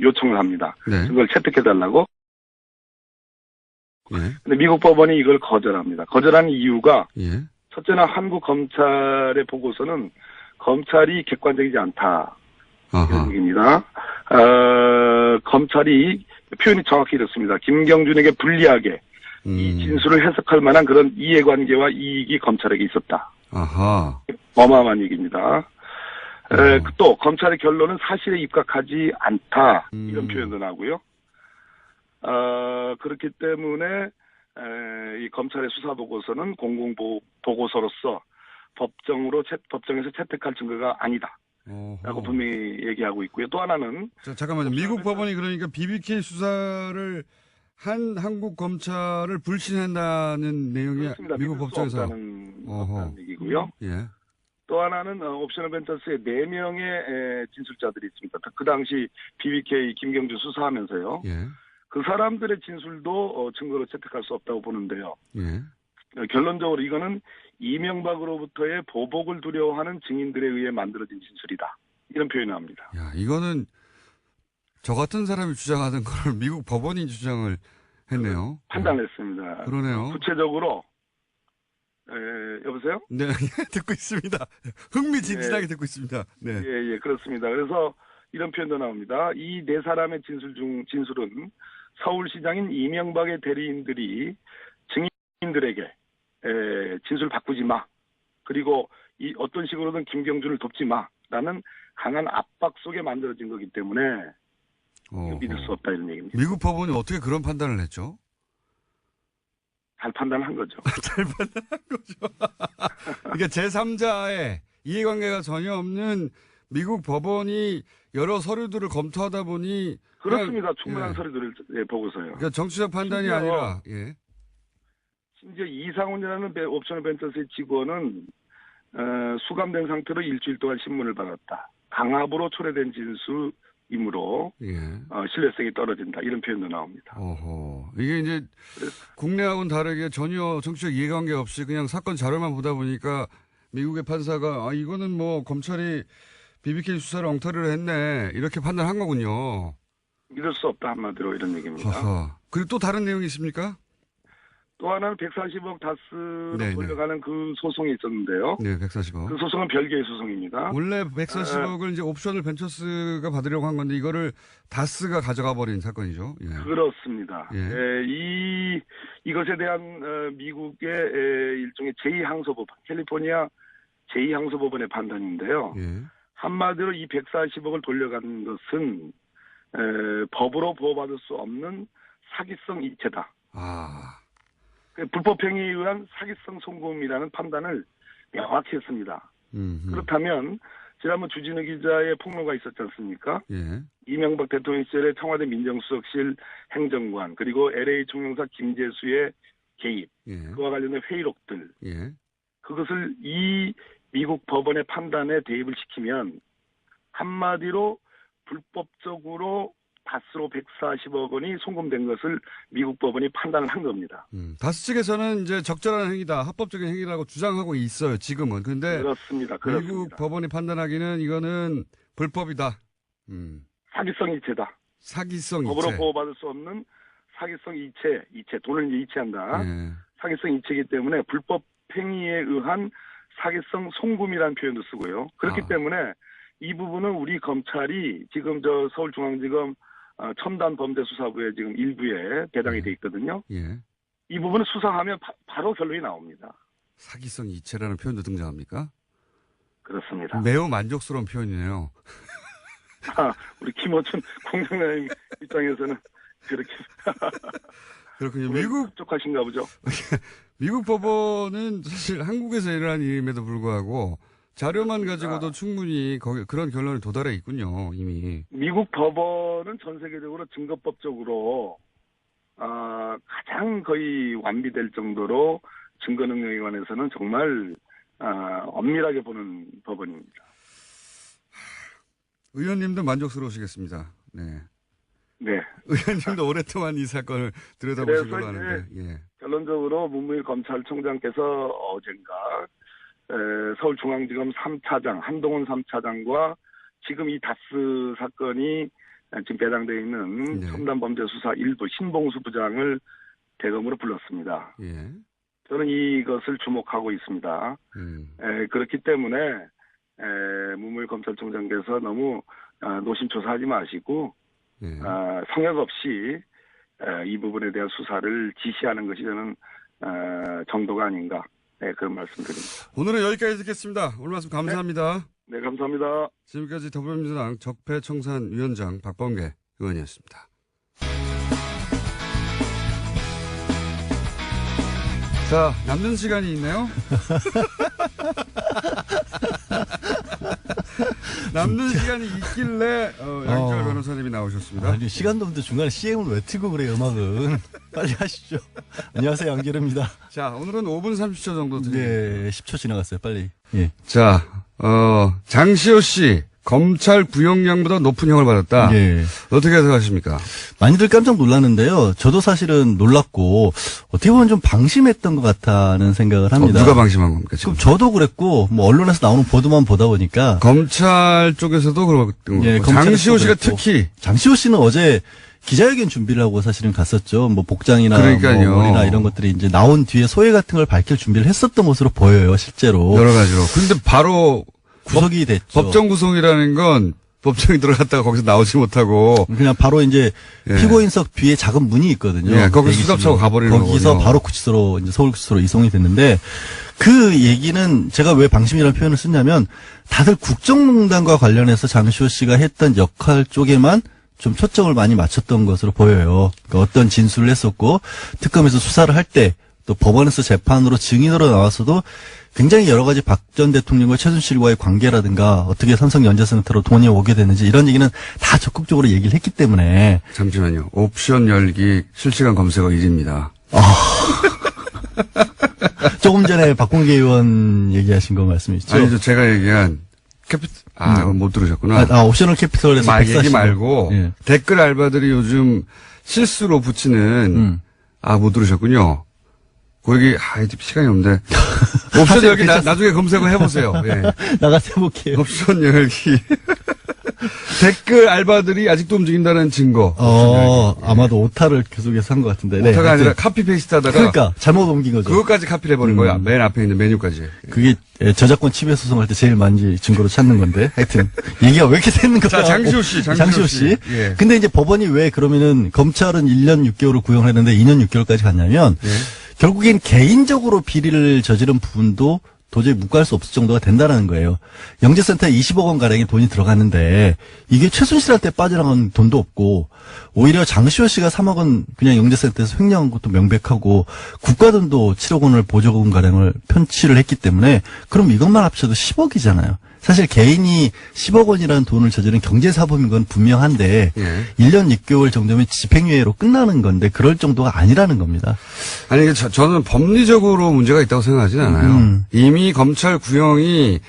요청을 합니다. 네. 증거를 채택해달라고. 예. 근데 미국 법원이 이걸 거절합니다. 거절하는 이유가 예. 첫째는 한국 검찰의 보고서는 검찰이 객관적이지 않다. 아하. 이런 얘기입니다. 검찰이 표현이 정확히 이렇습니다. 김경준에게 불리하게 이 진술을 해석할 만한 그런 이해관계와 이익이 검찰에게 있었다. 아하. 어마어마한 얘기입니다. 또 검찰의 결론은 사실에 입각하지 않다. 이런 표현도 나오고요. 그렇기 때문에 이 검찰의 수사 보고서는 공공보고서로서 법정에서 채택할 증거가 아니다. 라고 분명히 얘기하고 있고요. 또 하나는 잠깐만요. 미국 법원이 그러니까 BBK 수사를 한 한국 검찰을 불신한다는 내용이 그렇습니다. 미국 법정에서 없다는 얘기고요. 예. 또 하나는 옵셔널 벤처스의 4명의 진술자들이 있습니다. 그 당시 BBK 김경준 수사하면서요. 예. 그 사람들의 진술도 증거로 채택할 수 없다고 보는데요. 예. 결론적으로 이거는 이명박으로부터의 보복을 두려워하는 증인들에 의해 만들어진 진술이다. 이런 표현을 합니다. 야, 이거는 저 같은 사람이 주장하던 걸 미국 법원이 주장을 했네요. 판단했습니다. 그러네요. 구체적으로 여보세요? 네, 듣고 있습니다. 흥미진진하게 듣고 있습니다. 네. 예, 그렇습니다. 그래서 이런 표현도 나옵니다. 이 4사람의 진술은 서울시장인 이명박의 대리인들이 증인들에게 진술 바꾸지 마. 그리고 이 어떤 식으로든 김경준을 돕지 마라는 강한 압박 속에 만들어진 거기 때문에 믿을 수 없다 이런 얘기입니다. 미국 법원이 어떻게 그런 판단을 했죠? 잘 판단한 거죠. 잘 판단한 거죠. 그러니까 제3자의 이해관계가 전혀 없는 미국 법원이 여러 서류들을 검토하다 보니 그렇습니다. 충분한 서류들을 보고서요. 그러니까 정치적 판단이 아니라 심지어 이상훈이라는 옵셔널 벤처스의 직원은 수감된 상태로 일주일 동안 신문을 받았다. 강압으로 초래된 진술이므로 예. 신뢰성이 떨어진다. 이런 표현도 나옵니다. 어허. 이게 이제 국내하고는 다르게 전혀 정치적 이해관계 없이 그냥 사건 자료만 보다 보니까 미국의 판사가 이거는 뭐 검찰이 BBK 수사를 엉터리로 했네. 이렇게 판단한 거군요. 믿을 수 없다 한마디로 이런 얘기입니다. 허허. 그리고 또 다른 내용이 있습니까? 또 하나는 140억 다스로 네네. 돌려가는 그 소송이 있었는데요. 네, 140억. 그 소송은 별개의 소송입니다. 원래 140억을 이제 옵션을 벤처스가 받으려고 한 건데 이거를 다스가 가져가 버린 사건이죠. 예. 그렇습니다. 예. 이것에 대한 미국의 일종의 제2항소법원, 캘리포니아 제2항소법원의 판단인데요. 예. 한마디로 이 140억을 돌려가는 것은 법으로 보호받을 수 없는 사기성 이체다. 아. 불법행위에 의한 사기성 송금이라는 판단을 명확히 했습니다. 그렇다면 지난번 주진우 기자의 폭로가 있었지 않습니까? 예. 이명박 대통령 시절에 청와대 민정수석실 행정관 그리고 LA 총영사 김재수의 개입 예. 그와 관련된 회의록들 예. 그것을 이 미국 법원의 판단에 대입을 시키면 한마디로 불법적으로 다스로 140억 원이 송금된 것을 미국 법원이 판단을 한 겁니다. 다스 측에서는 이제 적절한 행위다, 합법적인 행위라고 주장하고 있어요, 지금은. 근데 그렇습니다. 미국 법원이 판단하기는 이거는 불법이다. 사기성 이체다. 사기성 법으로 이체. 보호받을 수 없는 사기성 이체, 돈을 이제 이체한다. 예. 사기성 이체이기 때문에 불법 행위에 의한 사기성 송금이라는 표현도 쓰고요. 그렇기 때문에 이 부분은 우리 검찰이 지금 서울중앙지검 첨단범죄수사부에 지금 일부에 배당이 돼 있거든요. 예. 이 부분을 수사하면 바로 결론이 나옵니다. 사기성 이체라는 표현도 등장합니까? 그렇습니다. 매우 만족스러운 표현이네요. 우리 김어준 공장장님 입장에서는 그렇게 그렇군요. 미국 족하신가 보죠. 미국 법원은 사실 한국에서 일어난 일임에도 불구하고 자료만 가지고도 충분히 그런 결론에 도달해 있군요, 이미. 미국 법원은 전 세계적으로 증거법적으로 가장 거의 완비될 정도로 증거 능력에 관해서는 정말 엄밀하게 보는 법원입니다. 의원님도 만족스러우시겠습니다. 네. 네. 의원님도 오랫동안 이 사건을 들여다보신 걸로 아는데. 예. 결론적으로 문무일 검찰총장께서 어젠가 서울중앙지검 3차장 한동훈 3차장과 지금 이 다스 사건이 지금 배당되어 있는 네. 첨단범죄수사 1부 신봉수 부장을 대검으로 불렀습니다. 예. 저는 이것을 주목하고 있습니다. 그렇기 때문에 문무일 검찰총장께서 너무 노심초사하지 마시고 예. 성역 없이 이 부분에 대한 수사를 지시하는 것이 저는 정도가 아닌가 그런 말씀드립니다. 오늘은 여기까지 듣겠습니다. 오늘 말씀 감사합니다. 네, 감사합니다. 지금까지 더불어민주당 적폐청산위원장 박범계 의원이었습니다. 자, 남는 시간이 있네요. 남는 시간이 있길래 양철 변호사님이 나오셨습니다. 아니, 시간도 없는데 중간에 CM을 왜 틀고 그래요, 음악은. 빨리 하시죠. 안녕하세요, 양기름입니다. 자, 오늘은 5분 30초 정도 드립니다. 네, 10초 지나갔어요, 빨리. 예. 자, 장시호 씨, 검찰 구형량보다 높은 형을 받았다. 예. 어떻게 해석하십니까? 많이들 깜짝 놀랐는데요. 저도 사실은 놀랐고, 어떻게 보면 좀 방심했던 것 같다는 생각을 합니다. 누가 방심한 겁니까, 지금? 그럼 저도 그랬고, 뭐, 언론에서 나오는 보도만 보다 보니까. 검찰 쪽에서도 그렇고, 예, 장시호 씨가 그랬고. 특히. 장시호 씨는 어제 기자회견 준비를 하고 사실은 갔었죠. 뭐 복장이나 그러니까요. 뭐 머리나 이런 것들이 이제 나온 뒤에 소회 같은 걸 밝힐 준비를 했었던 것으로 보여요, 실제로. 여러 가지로. 근데 바로 구속이 됐죠. 법정 구속이라는 건 법정에 들어갔다가 거기서 나오지 못하고 그냥 바로 이제 예. 피고인석 뒤에 작은 문이 있거든요. 예, 거기 대기실로. 수갑차고 가버리는 거기서 거군요. 바로 구치소로 이제 서울구치소로 이송이 됐는데 그 얘기는 제가 왜 방심이라는 표현을 쓰냐면 다들 국정농단과 관련해서 장시호 씨가 했던 역할 쪽에만 좀 초점을 많이 맞췄던 것으로 보여요. 그러니까 어떤 진술을 했었고 특검에서 수사를 할 때 또 법원에서 재판으로 증인으로 나와서도 굉장히 여러 가지 박 전 대통령과 최순실과의 관계라든가 어떻게 삼성 연재센터로 돈이 오게 됐는지 이런 얘기는 다 적극적으로 얘기를 했기 때문에 잠시만요. 옵션 열기 실시간 검색어 1위입니다. 조금 전에 박홍계 의원 얘기하신 거 말씀이시죠? 아니죠. 제가 얘기한 못 들으셨구나. 옵셔널 캐피털에서 말 얘기 140억. 말고 예. 댓글 알바들이 요즘 실수로 붙이는 못 들으셨군요. 그 얘기 이제 시간이 없는데 옵션 열기 나중에 검색을 해보세요. 예. 나가서 해볼게요. 옵션 열기 댓글 알바들이 아직도 움직인다는 증거. 아마도 오타를 계속해서 한 것 같은데. 오타가 아니라 하여튼 카피 페이스트 하다가 그러니까 잘못 옮긴 거죠. 그것까지 카피를 해버린 거야. 맨 앞에 있는 메뉴까지. 그게 저작권 침해 소송할 때 제일 많이 증거로 찾는 건데. 하여튼 얘기가 왜 이렇게 되는 거야? 자, 장시호 씨. 장시호 씨. 예. 근데 이제 법원이 왜 그러면은 검찰은 1년 6개월을 구형했는데 2년 6개월까지 갔냐면 예. 결국엔 개인적으로 비리를 저지른 부분도 도저히 묵과할 수 없을 정도가 된다는 거예요. 영재센터에 20억 원 가량의 돈이 들어갔는데 이게 최순실한테 빠져나간 돈도 없고 오히려 장시호 씨가 3억 원 그냥 영재센터에서 횡령한 것도 명백하고 국가돈도 7억 원을 보조금 가량을 편취를 했기 때문에 그럼 이것만 합쳐도 10억이잖아요. 사실 개인이 10억 원이라는 돈을 저지른 경제사범인 건 분명한데 예. 1년 6개월 정도면 집행유예로 끝나는 건데 그럴 정도가 아니라는 겁니다. 아니, 저는 법리적으로 문제가 있다고 생각하진 않아요. 이미 검찰 구형이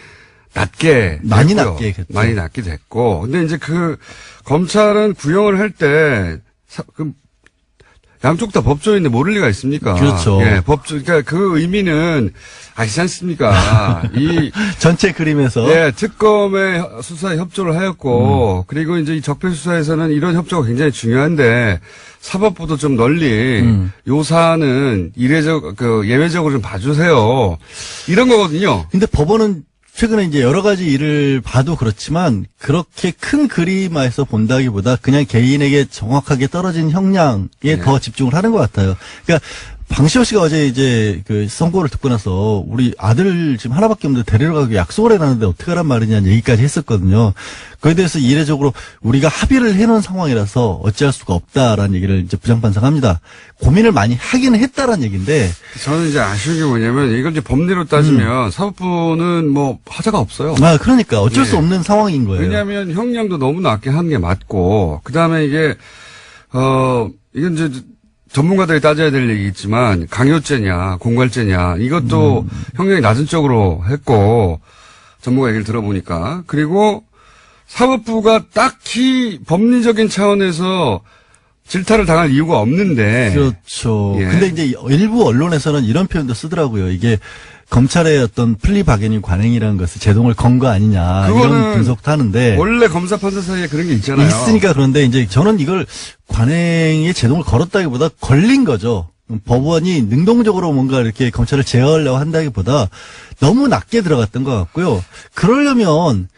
많이 낮게 됐죠. 많이 낮게 됐고. 근데 이제 검찰은 구형을 할 때, 양쪽 다 법조인인데 모를 리가 있습니까? 그렇죠. 예, 그러니까 그 의미는 아시지 않습니까? 전체 그림에서. 예, 특검의 수사에 협조를 하였고, 그리고 이제 이 적폐수사에서는 이런 협조가 굉장히 중요한데, 사법부도 좀 널리, 요 사안은 예외적으로 좀 봐주세요. 이런 거거든요. 근데 법원은 최근에 이제 여러 가지 일을 봐도 그렇지만 그렇게 큰 그림에서 본다기보다 그냥 개인에게 정확하게 떨어진 형량에 더 집중을 하는 것 같아요. 그러니까 방시호 씨가 어제 이제 그 선고를 듣고 나서 우리 아들 지금 하나밖에 없는데 데리러 가기 약속을 해놨는데 어떡하란 말이냐는 얘기까지 했었거든요. 그에 대해서 이례적으로 우리가 합의를 해놓은 상황이라서 어찌할 수가 없다라는 얘기를 이제 부장판사가 합니다. 고민을 많이 하긴 했다라는 얘기인데. 저는 이제 아쉬운 게 뭐냐면 이걸 이제 법리로 따지면 사법부는 뭐 하자가 없어요. 그러니까 어쩔 수 없는 상황인 거예요. 왜냐하면 형량도 너무 낮게 한 게 맞고, 그 다음에 이건 이제 전문가들이 따져야 될 얘기겠지만, 강요죄냐, 공갈죄냐, 이것도 형량이 낮은 쪽으로 했고, 전문가 얘기를 들어보니까. 그리고 사법부가 딱히 법리적인 차원에서 질타를 당할 이유가 없는데. 그렇죠. 예. 근데 이제 일부 언론에서는 이런 표현도 쓰더라고요. 이게 검찰의 어떤 플리바게닝 관행이라는 것을 제동을 건 거 아니냐 이런 분석도 하는데 원래 검사 판사 사이에 그런 게 있잖아요. 있으니까 그런데 이제 저는 이걸 관행에 제동을 걸었다기보다 걸린 거죠. 법원이 능동적으로 뭔가 이렇게 검찰을 제어하려고 한다기보다 너무 낮게 들어갔던 것 같고요. 그러려면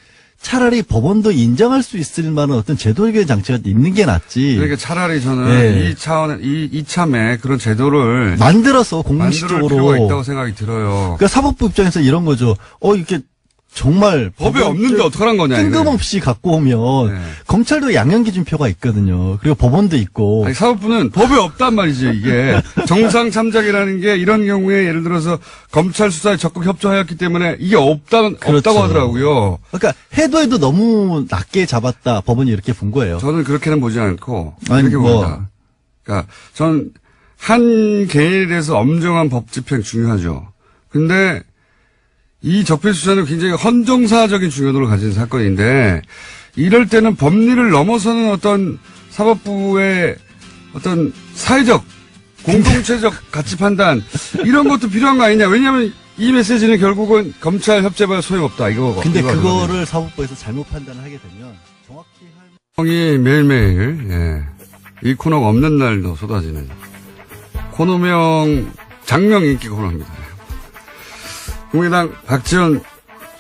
차라리 법원도 인정할 수 있을 만한 어떤 제도적인 장치가 있는 게 낫지. 그러니까 차라리 저는 이 차원에 이참에 그런 제도를 만들어서 만들 공식적으로 필요가 있다고 생각이 들어요. 그러니까 사법부 입장에서 이런 거죠. 이렇게 정말 법에 없는데 어떡하란 거냐. 뜬금없이 갖고 오면 네. 검찰도 양형기준표가 있거든요. 그리고 법원도 있고. 아니, 사법부는 법에 없단 말이지 이게. 정상 참작이라는 게 이런 경우에 예를 들어서 검찰 수사에 적극 협조하였기 때문에 이게 없다고 하더라고요. 그러니까 해도 너무 낮게 잡았다. 법원이 이렇게 본 거예요. 저는 그렇게는 보지 않고 아니, 이렇게 봅니다. 그러니까 전 한 개인에 대해서 엄정한 법 집행 중요하죠. 근데 이 적폐수사는 굉장히 헌정사적인 중요도를 가진 사건인데 이럴 때는 법리를 넘어서는 어떤 사법부의 어떤 사회적 공동체적 가치 판단 이런 것도 필요한 거 아니냐. 왜냐하면 이 메시지는 결국은 검찰 협조가 소용없다 이거고. 근데 그거를 사법부에서 잘못 판단을 하게 되면 정확히 형이 매일매일 이 코너가 없는 날도 쏟아지는 코너명 장명 인기 코너입니다. 국민의당 박지원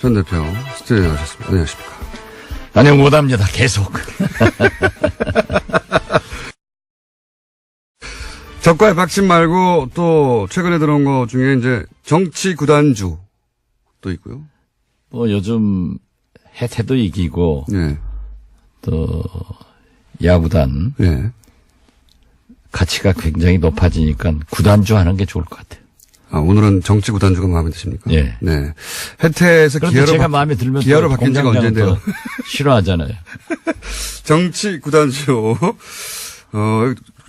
전 대표 스튜디오에 나오셨습니다. 안녕하십니까. 안녕 못합니다. 계속. 적과의 박심 말고 또 최근에 들어온 거 중에 이제 정치 구단주 또 있고요. 뭐 요즘 해태도 이기고 네. 또 야구단 네. 가치가 굉장히 높아지니까 구단주 하는 게 좋을 것 같아요. 오늘은 정치 구단주가 마음에 드십니까? 예. 네. 해태에서 그런데 제가 마음에 들면 기아로 바뀐 지가 언젠데요. 싫어하잖아요. 정치 구단주.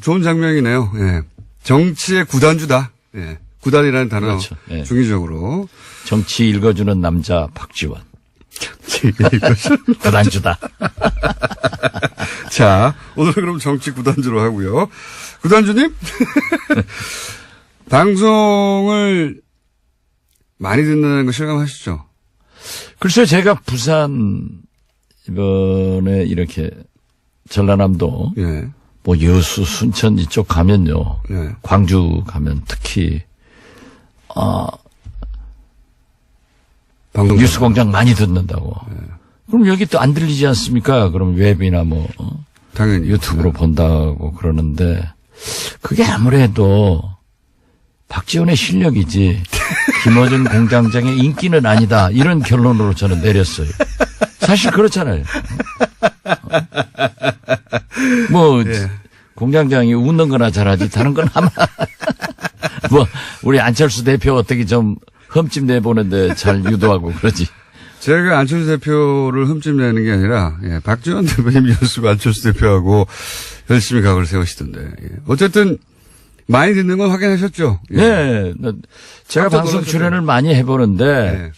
좋은 장면이네요. 예. 정치의 구단주다. 예. 구단이라는 단어 그렇죠. 예. 중의적으로. 정치 읽어주는 남자 박지원. 구단주다. 자, 오늘 그럼 정치 구단주로 하고요. 구단주님? 방송을 많이 듣는 거 실감하시죠? 글쎄요, 제가 부산 이번에 이렇게 전라남도 예. 뭐 여수, 순천 이쪽 가면요. 예. 광주 가면 특히 방송 뉴스공장 많이 듣는다고. 그럼 여기 또 안 들리지 않습니까? 그럼 웹이나 뭐 당연히 유튜브로 본다고 그러는데 그게 아무래도 박지원의 실력이지 김어준 공장장의 인기는 아니다. 이런 결론으로 저는 내렸어요. 사실 그렇잖아요. 뭐 예. 공장장이 웃는 거나 잘하지 다른 건 아마 뭐 우리 안철수 대표 어떻게 좀 흠집 내보는데 잘 유도하고 그러지. 제가 안철수 대표를 흠집내는 게 아니라, 예, 박지원 대표님 연습 안철수 대표하고 열심히 각을 세우시던데. 예. 어쨌든, 많이 듣는 건 확인하셨죠? 예. 네. 제가 깜짝 방송 놀라셨죠? 출연을 많이 해보는데,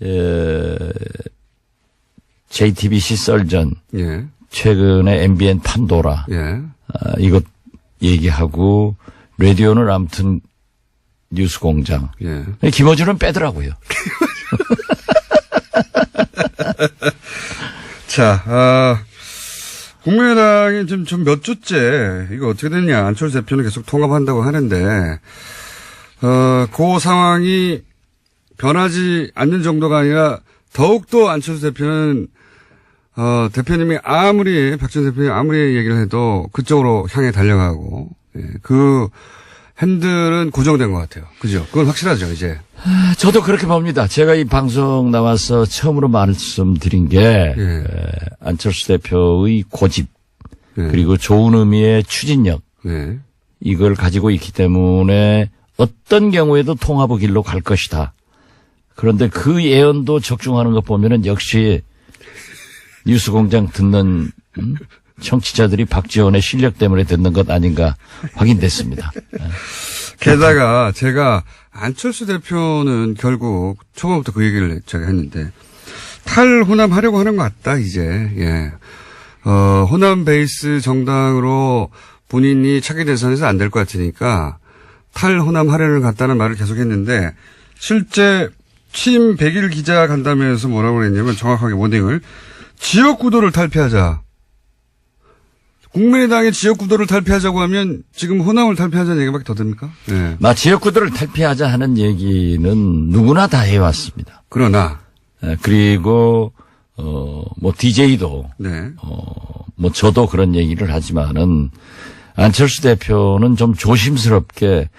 예. JTBC 썰전, 예. 최근에 MBN 판도라, 예. 이것 얘기하고, 라디오는 아무튼 뉴스 공장. 예. 김어준은 빼더라고요. 자, 국민의당이 지금 좀 몇 주째, 이거 어떻게 됐냐. 안철수 대표는 계속 통합한다고 하는데, 그 상황이 변하지 않는 정도가 아니라, 더욱더 안철수 대표는, 대표님이 박지원 대표님이 아무리 얘기를 해도 그쪽으로 향해 달려가고, 예, 그 핸들은 고정된 것 같아요. 그죠? 그건 확실하죠, 이제. 저도 그렇게 봅니다. 제가 이 방송 나와서 처음으로 말씀드린 게 예. 안철수 대표의 고집 예. 그리고 좋은 의미의 추진력 예. 이걸 가지고 있기 때문에 어떤 경우에도 통합의 길로 갈 것이다. 그런데 그 예언도 적중하는 것 보면은 역시 뉴스공장 듣는 청취자들이 박지원의 실력 때문에 듣는 것 아닌가 확인됐습니다. 게다가 제가 안철수 대표는 결국 초반부터 그 얘기를 제가 했는데 탈호남 하려고 하는 것 같다 이제. 예. 호남 베이스 정당으로 본인이 차기 대선에서 안 될 것 같으니까 탈호남 하려는 것 같다는 말을 계속했는데 실제 취임 100일 기자 간담회에서 뭐라고 그랬냐면 정확하게 워딩을 지역구도를 탈피하자. 국민의당의 지역구도를 탈피하자고 하면 지금 호남을 탈피하자는 얘기밖에 더 됩니까? 네. 지역구도를 탈피하자 하는 얘기는 누구나 다 해왔습니다. 그러나, 그리고 뭐 DJ도 네. 뭐 저도 그런 얘기를 하지만은 안철수 대표는 좀 조심스럽게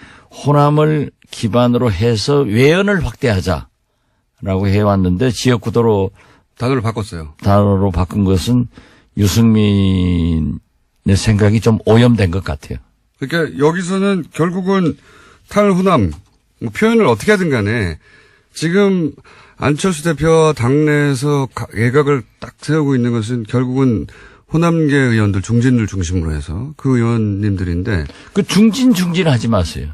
호남을 기반으로 해서 외연을 확대하자라고 해왔는데 지역구도로 단어를 바꿨어요. 단어로 바꾼 것은 유승민의 생각이 좀 오염된 것 같아요. 그러니까 여기서는 결국은 탈호남 뭐 표현을 어떻게 하든 간에 지금 안철수 대표와 당내에서 예각을 딱 세우고 있는 것은 결국은 호남계 의원들 중진들 중심으로 해서 그 의원님들인데 그 중진하지 마세요.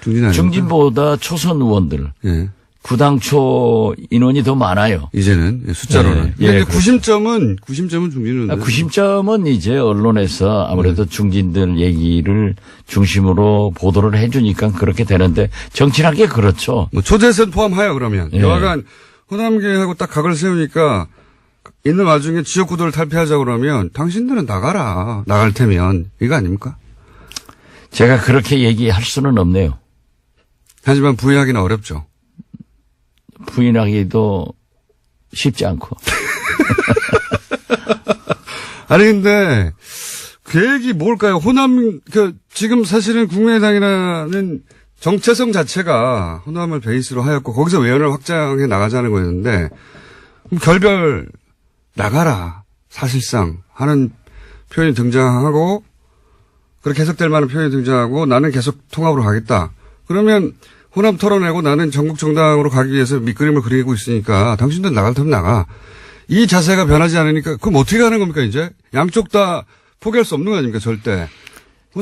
중진 아닙니까? 중진보다 초선 의원들. 예. 구당초 인원이 더 많아요. 이제는 숫자로는. 예, 근데 예, 구심점은 중진은. 구심점은 이제 언론에서 아무래도 중진들 얘기를 중심으로 보도를 해주니까 그렇게 되는데 정치란 게 그렇죠. 뭐 초재선 포함하여 그러면 예. 여하간 호남계하고 딱 각을 세우니까 있는 와중에 지역구도를 탈피하자 그러면 당신들은 나가라. 나갈 테면 이거 아닙니까? 제가 그렇게 얘기할 수는 없네요. 하지만 부인하기는 어렵죠. 부인하기도 쉽지 않고. 아니 근데 계획이 뭘까요? 호남 지금 사실은 국민의당이라는 정체성 자체가 호남을 베이스로 하였고 거기서 외연을 확장해 나가자는 거였는데 그럼 결별 나가라 사실상 하는 표현이 등장하고 그렇게 해석될 만한 표현이 등장하고 나는 계속 통합으로 가겠다. 그러면 호남 털어내고 나는 전국 정당으로 가기 위해서 밑그림을 그리고 있으니까 당신들 나갈 테면 나가. 이 자세가 변하지 않으니까 그럼 어떻게 하는 겁니까 이제? 양쪽 다 포기할 수 없는 거 아닙니까 절대.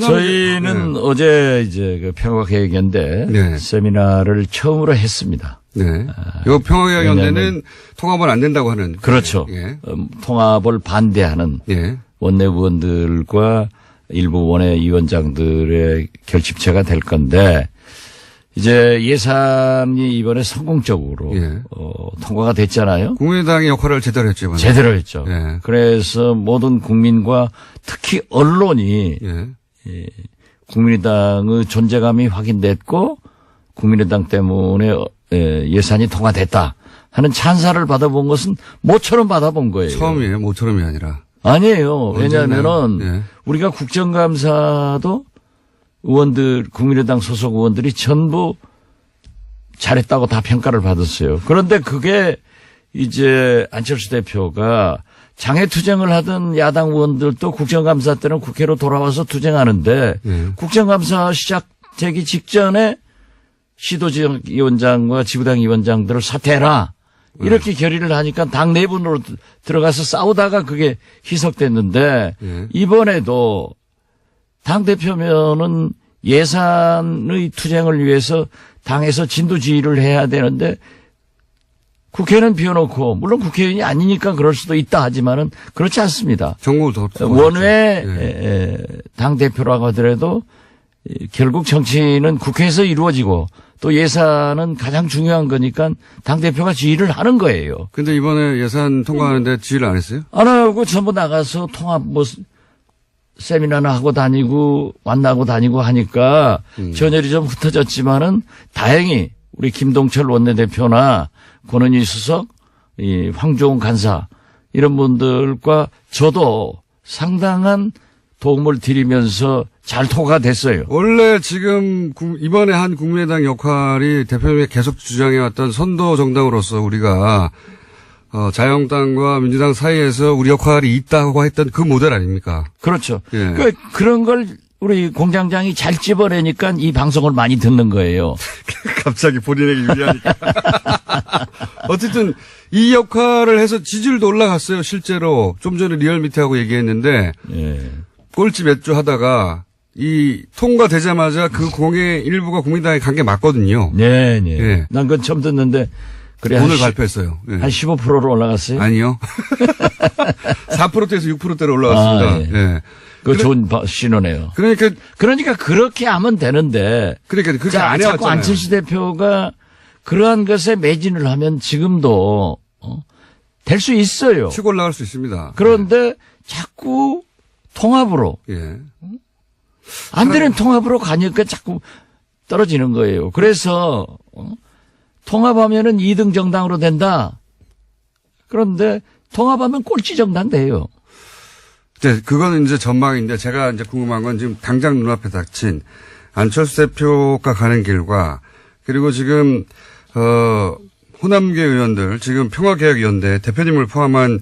저희는 어제 이제 그 평화계획연대 네. 세미나를 처음으로 했습니다. 네. 요 평화계획연대는 통합은 안 된다고 하는. 그렇죠. 예. 통합을 반대하는 예. 원내 의원들과 일부 원외 위원장들의 결집체가 될 건데 이제 예산이 이번에 성공적으로 예. 통과가 됐잖아요. 국민의당의 역할을 제대로 했죠. 이번에. 제대로 했죠. 예. 그래서 모든 국민과 특히 언론이 예. 국민의당의 존재감이 확인됐고 국민의당 때문에 예산이 통과됐다 하는 찬사를 받아본 것은 모처럼 받아본 거예요. 처음이에요. 모처럼이 아니라. 아니에요. 왜냐하면은 예. 우리가 국정감사도 의원들 국민의당 소속 의원들이 전부 잘했다고 다 평가를 받았어요. 그런데 그게 이제 안철수 대표가 장애 투쟁을 하던 야당 의원들도 국정감사 때는 국회로 돌아와서 투쟁하는데 국정감사 시작되기 직전에 시도지역위원장과 지부당 위원장들을 사퇴해라. 이렇게 결의를 하니까 당 내분으로 들어가서 싸우다가 그게 희석됐는데 이번에도 당대표면은 예산의 투쟁을 위해서 당에서 진두지휘를 해야 되는데 국회는 비워놓고 물론 국회의원이 아니니까 그럴 수도 있다 하지만은 그렇지 않습니다. 정부도 원외 당대표라고 하더라도 결국 정치는 국회에서 이루어지고 또 예산은 가장 중요한 거니까 당대표가 지휘를 하는 거예요. 근데 이번에 예산 통과하는데 지휘를 안 했어요? 안 하고 전부 나가서 통합 세미나나 하고 다니고 만나고 다니고 하니까 전열이 좀 흩어졌지만은 다행히 우리 김동철 원내대표나 권은희 수석, 이 황교안 간사 이런 분들과 저도 상당한 도움을 드리면서 잘 통과가 됐어요. 원래 지금 이번에 한 국민의당 역할이 대표님이 계속 주장해왔던 선도 정당으로서 우리가 자유한국당과 민주당 사이에서 우리 역할이 있다고 했던 그 모델 아닙니까? 그렇죠. 예. 그런 걸 우리 공장장이 잘 집어내니까 이 방송을 많이 듣는 거예요. 갑자기 본인에게 유리하니까. 어쨌든 이 역할을 해서 지지율도 올라갔어요. 실제로 좀 전에 리얼미터하고 얘기했는데 예. 꼴찌 몇 주 하다가 이 통과되자마자 그 공의 일부가 국민당에 간 게 맞거든요. 네, 네. 예. 난 그건 처음 듣는데 그래 오늘 발표했어요. 예. 한 15%로 올라갔어요? 아니요. 4%대에서 6%대로 올라왔습니다. 예. 그거 좋은 신호네요. 그러니까 그렇게 하면 되는데. 그렇게 안 해왔잖아요. 자꾸 안철수 대표가 그러한 것에 매진을 하면 지금도 될 수 있어요. 치고 올라갈 수 있습니다. 그런데 자꾸 통합으로. 예. 안 되는 통합으로 가니까 자꾸 떨어지는 거예요. 그래서 통합하면은 2등 정당으로 된다. 그런데 통합하면 꼴찌 정당 돼요. 네, 그거는 이제 전망인데 제가 이제 궁금한 건 지금 당장 눈앞에 닥친 안철수 대표가 가는 길과 그리고 지금 호남계 의원들 지금 평화개혁위원회 대표님을 포함한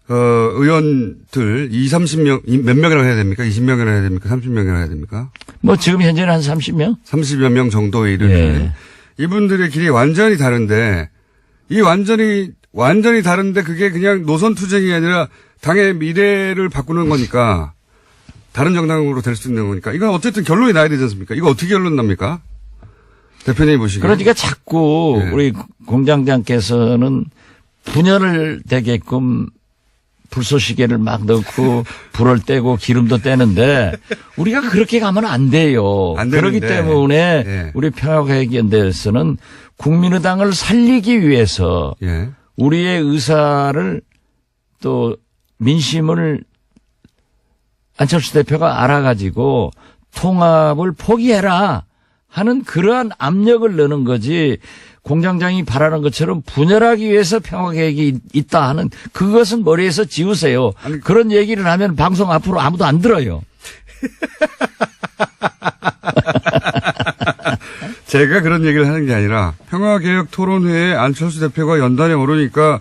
의원들 30명 몇 명이라고 해야 됩니까? 20명이라고 해야 됩니까? 30명이라고 해야 됩니까? 뭐 지금 현재는 한 30명? 30여 명 정도에 이르는 예. 이분들의 길이 완전히 다른데 이 완전히 다른데 그게 그냥 노선 투쟁이 아니라 당의 미래를 바꾸는 거니까 다른 정당으로 될 수 있는 거니까 이건 어쨌든 결론이 나야 되지 않습니까? 이거 어떻게 결론 납니까? 대표님 보시기에. 그러니까 자꾸 예. 우리 공장장께서는 분열을 되게끔 불쏘시개를 막 넣고 불을 떼고 기름도 떼는데 우리가 그렇게 가면 안 돼요. 안 되는데. 그렇기 때문에 예. 우리 평화개혁연대에서는 국민의당을 살리기 위해서 예. 우리의 의사를 또 민심을 안철수 대표가 알아가지고 통합을 포기해라 하는 그러한 압력을 넣는 거지 공장장이 바라는 것처럼 분열하기 위해서 평화계획이 있다 하는 그것은 머리에서 지우세요. 그런 얘기를 하면 방송 앞으로 아무도 안 들어요. 제가 그런 얘기를 하는 게 아니라 평화개혁 토론회에 안철수 대표가 연단에 오르니까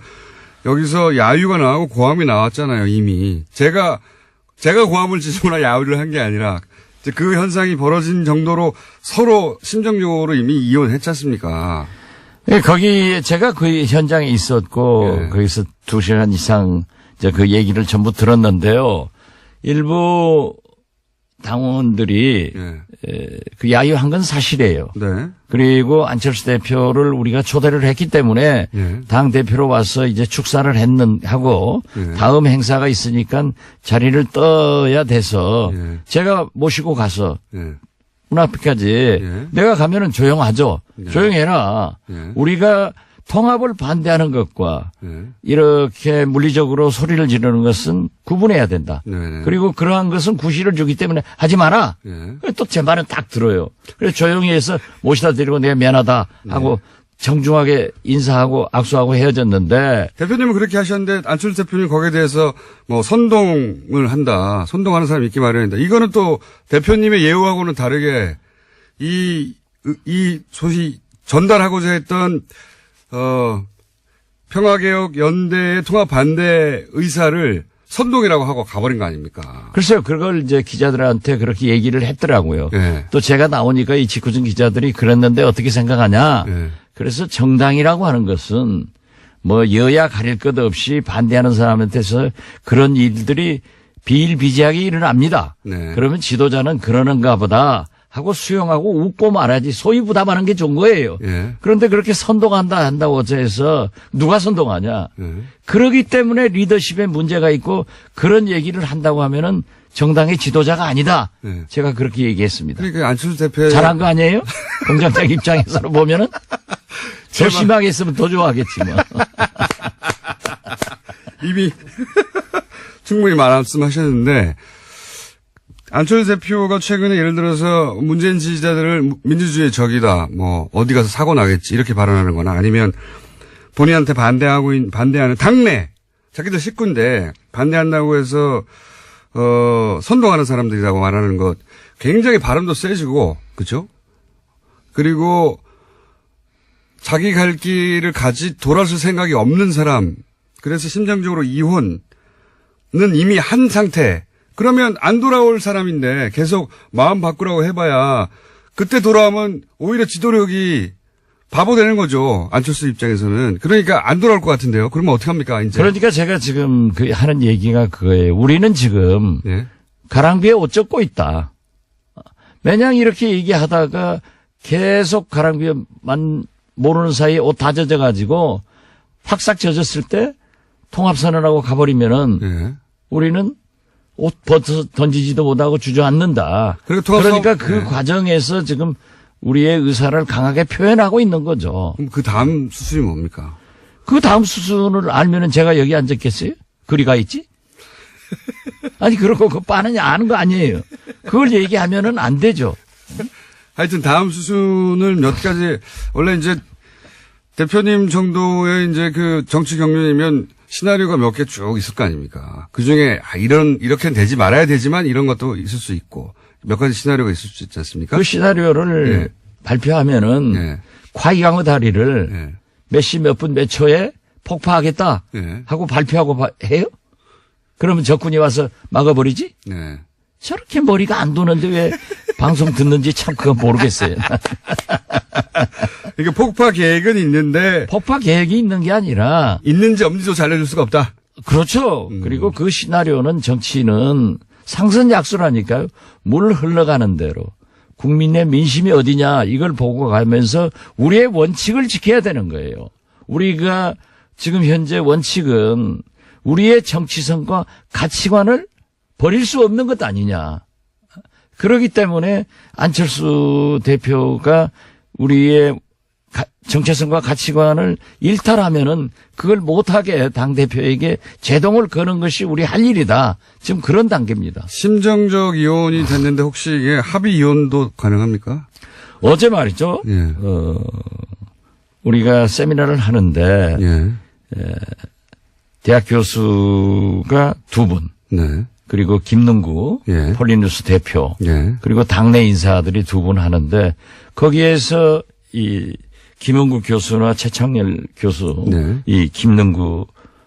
여기서 야유가 나오고 고함이 나왔잖아요, 이미. 제가 고함을 지르거나 야유를 한 게 아니라 그 현상이 벌어진 정도로 서로 심정적으로 이미 이혼했지 않습니까? 예, 거기 제가 그 현장에 있었고 예. 거기서 2시간 이상 이제 그 얘기를 전부 들었는데요. 일부 당원들이 그 야유한 건 사실이에요. 네. 그리고 안철수 대표를 우리가 초대를 했기 때문에 당 대표로 와서 이제 축사를 하고 다음 행사가 있으니까 자리를 떠야 돼서 제가 모시고 가서 문 앞까지 내가 가면은 조용하죠. 조용해라. 우리가 통합을 반대하는 것과 이렇게 물리적으로 소리를 지르는 것은 구분해야 된다. 그리고 그러한 것은 구실을 주기 때문에 하지 마라. 또 제 말은 딱 들어요. 그래서 조용히 해서 모시다 드리고 내가 미안하다 하고 정중하게 인사하고 악수하고 헤어졌는데 대표님은 그렇게 하셨는데 안철수 대표님 거기에 대해서 뭐 선동을 한다. 선동하는 사람이 있기 마련이다. 이거는 또 대표님의 예우하고는 다르게 이 소식 전달하고자 했던 평화개혁 연대의 통합 반대 의사를 선동이라고 하고 가버린 거 아닙니까? 글쎄요, 그걸 이제 기자들한테 그렇게 얘기를 했더라고요. 또 제가 나오니까 이 직구준 기자들이 그랬는데 어떻게 생각하냐? 그래서 정당이라고 하는 것은 뭐 여야 가릴 것 없이 반대하는 사람한테서 그런 일들이 비일비재하게 일어납니다. 그러면 지도자는 그러는가 보다 하고 수용하고 웃고 말하지 소위 부담하는 게 좋은 거예요. 그런데 그렇게 한다고 해서 누가 선동하냐. 그러기 때문에 리더십에 문제가 있고 그런 얘기를 한다고 하면은 정당의 지도자가 아니다. 제가 그렇게 얘기했습니다. 그러니까 안철수 대표 잘한 거 아니에요? 공장장 입장에서 보면은 더 심하게 했으면 더 좋아하겠지 뭐. 이미 충분히 말씀하셨는데 안철수 대표가 최근에 예를 들어서 문재인 지지자들을 민주주의의 적이다, 뭐 어디 가서 사고 나겠지 이렇게 발언하는 거나 아니면 본인한테 반대하는 당내 자기들 식구인데 반대한다고 해서 선동하는 사람들이라고 말하는 것 굉장히 발음도 세지고 그렇죠? 그리고 자기 갈 길을 돌아설 생각이 없는 사람, 그래서 심정적으로 이혼은 이미 한 상태. 그러면 안 돌아올 사람인데 계속 마음 바꾸라고 해봐야 그때 돌아오면 오히려 지도력이 바보 되는 거죠. 안철수 입장에서는. 그러니까 안 돌아올 것 같은데요. 그러면 어떡합니까 이제. 그러니까 제가 지금 하는 얘기가 그거예요. 우리는 지금 가랑비에 옷 젖고 있다. 매냥 이렇게 얘기하다가 계속 가랑비에만 모르는 사이에 옷 다 젖어가지고 확싹 젖었을 때 통합선언하고 가버리면은 우리는 옷 벗어 던지지도 못하고 주저앉는다. 그러니까 그 과정에서 지금 우리의 의사를 강하게 표현하고 있는 거죠. 그럼 그 다음 수순이 뭡니까? 그 다음 수순을 알면은 제가 여기 앉았겠어요? 그리 가 있지? 아니, 그러고 그거 빠느냐 아는 거 아니에요. 그걸 얘기하면은 안 되죠. 하여튼 다음 수순을 몇 가지, 원래 이제 대표님 정도의 이제 그 정치 경륜이면 시나리오가 몇 개 쭉 있을 거 아닙니까? 그 중에, 이렇게는 되지 말아야 되지만 이런 것도 있을 수 있고, 몇 가지 시나리오가 있을 수 있지 않습니까? 그 시나리오를 발표하면은, 과이강의 다리를 몇 시 몇 분 몇 초에 폭파하겠다 하고 발표하고 해요? 그러면 적군이 와서 막아버리지? 저렇게 머리가 안 도는데 왜 방송 듣는지 참 그건 모르겠어요. 이게 폭파 계획은 있는데. 폭파 계획이 있는 게 아니라. 있는지 없는지도 알려줄 수가 없다. 그렇죠. 그리고 그 시나리오는 정치는 상선약수라니까요. 물 흘러가는 대로. 국민의 민심이 어디냐 이걸 보고 가면서 우리의 원칙을 지켜야 되는 거예요. 우리가 지금 현재 원칙은 우리의 정치성과 가치관을 버릴 수 없는 것 아니냐. 그렇기 때문에 안철수 대표가 우리의 정체성과 가치관을 일탈하면은 그걸 못하게 당대표에게 제동을 거는 것이 우리 할 일이다. 지금 그런 단계입니다. 심정적 이혼이 됐는데 혹시 이게 합의 이혼도 가능합니까? 어제 말이죠. 우리가 세미나를 하는데 대학 교수가 2분. 그리고 김능구 폴리뉴스 대표 그리고 당내 인사들이 2분 하는데 거기에서 이 김은국 교수나 최창렬 교수 이 김능구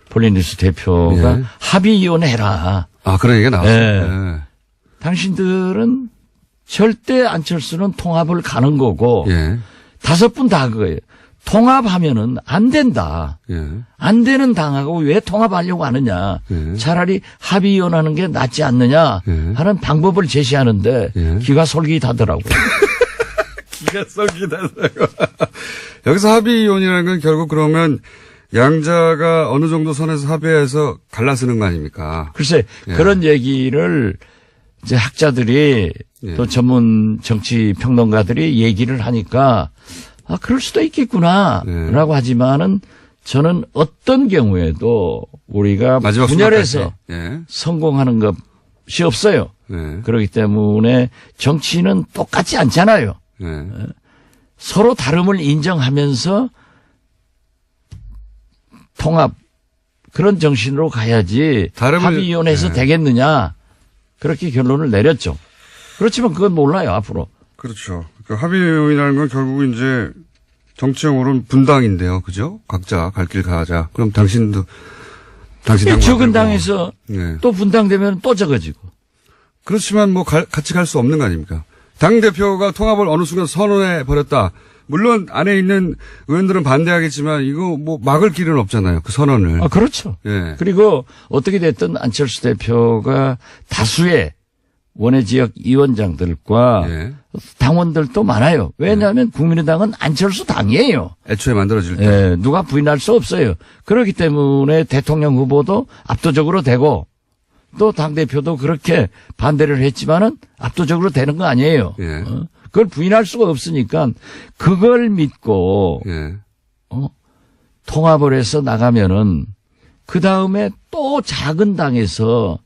폴리뉴스 대표가 합의 이혼해라. 아, 그런 얘기가 나왔어요. 당신들은 절대 안철수는 통합을 가는 거고 5분 다 그거예요. 통합하면은 안 된다. 예. 안 되는 당하고 왜 통합하려고 하느냐. 예. 차라리 합의위원하는 게 낫지 않느냐 예. 하는 방법을 제시하는데 예. 기가 솔깃하더라고요. 기가 썩이다라고. 여기서 합의위원이라는 건 결국 그러면 양자가 어느 정도 선에서 합의해서 갈라쓰는 거 아닙니까? 글쎄 예. 그런 얘기를 이제 학자들이 예. 또 전문 정치 평론가들이 얘기를 하니까 아 그럴 수도 있겠구나 예. 라고 하지만은 저는 어떤 경우에도 우리가 마지막 분열해서 순간까지. 예. 성공하는 것이 없어요. 예. 그렇기 때문에 정치는 똑같지 않잖아요. 예. 서로 다름을 인정하면서 통합 그런 정신으로 가야지 다름을- 합의위원회에서 네. 되겠느냐 그렇게 결론을 내렸죠. 그렇지만 그건 몰라요 앞으로. 그렇죠. 그 합의위원이라는 건 결국 이제 정치용어로는 분당인데요. 그죠? 각자 갈 길 가자. 그럼 당신 당 적은 당에서 네. 또 분당되면 또 적어지고. 그렇지만 뭐 같이 갈 수 없는 거 아닙니까? 당대표가 통합을 어느 순간 선언해 버렸다. 물론 안에 있는 의원들은 반대하겠지만 이거 뭐 막을 길은 없잖아요. 그 선언을. 아 그렇죠. 예. 그리고 어떻게 됐든 안철수 대표가 다수의 원외 지역 위원장들과 예. 당원들도 많아요. 왜냐하면 국민의당은 안철수 당이에요. 애초에 만들어질 때. 예, 누가 부인할 수 없어요. 그렇기 때문에 대통령 후보도 압도적으로 되고 또 당대표도 그렇게 반대를 했지만은 압도적으로 되는 거 아니에요. 예. 그걸 부인할 수가 없으니까 그걸 믿고 예. 통합을 해서 나가면은 그 다음에 또 작은 당에서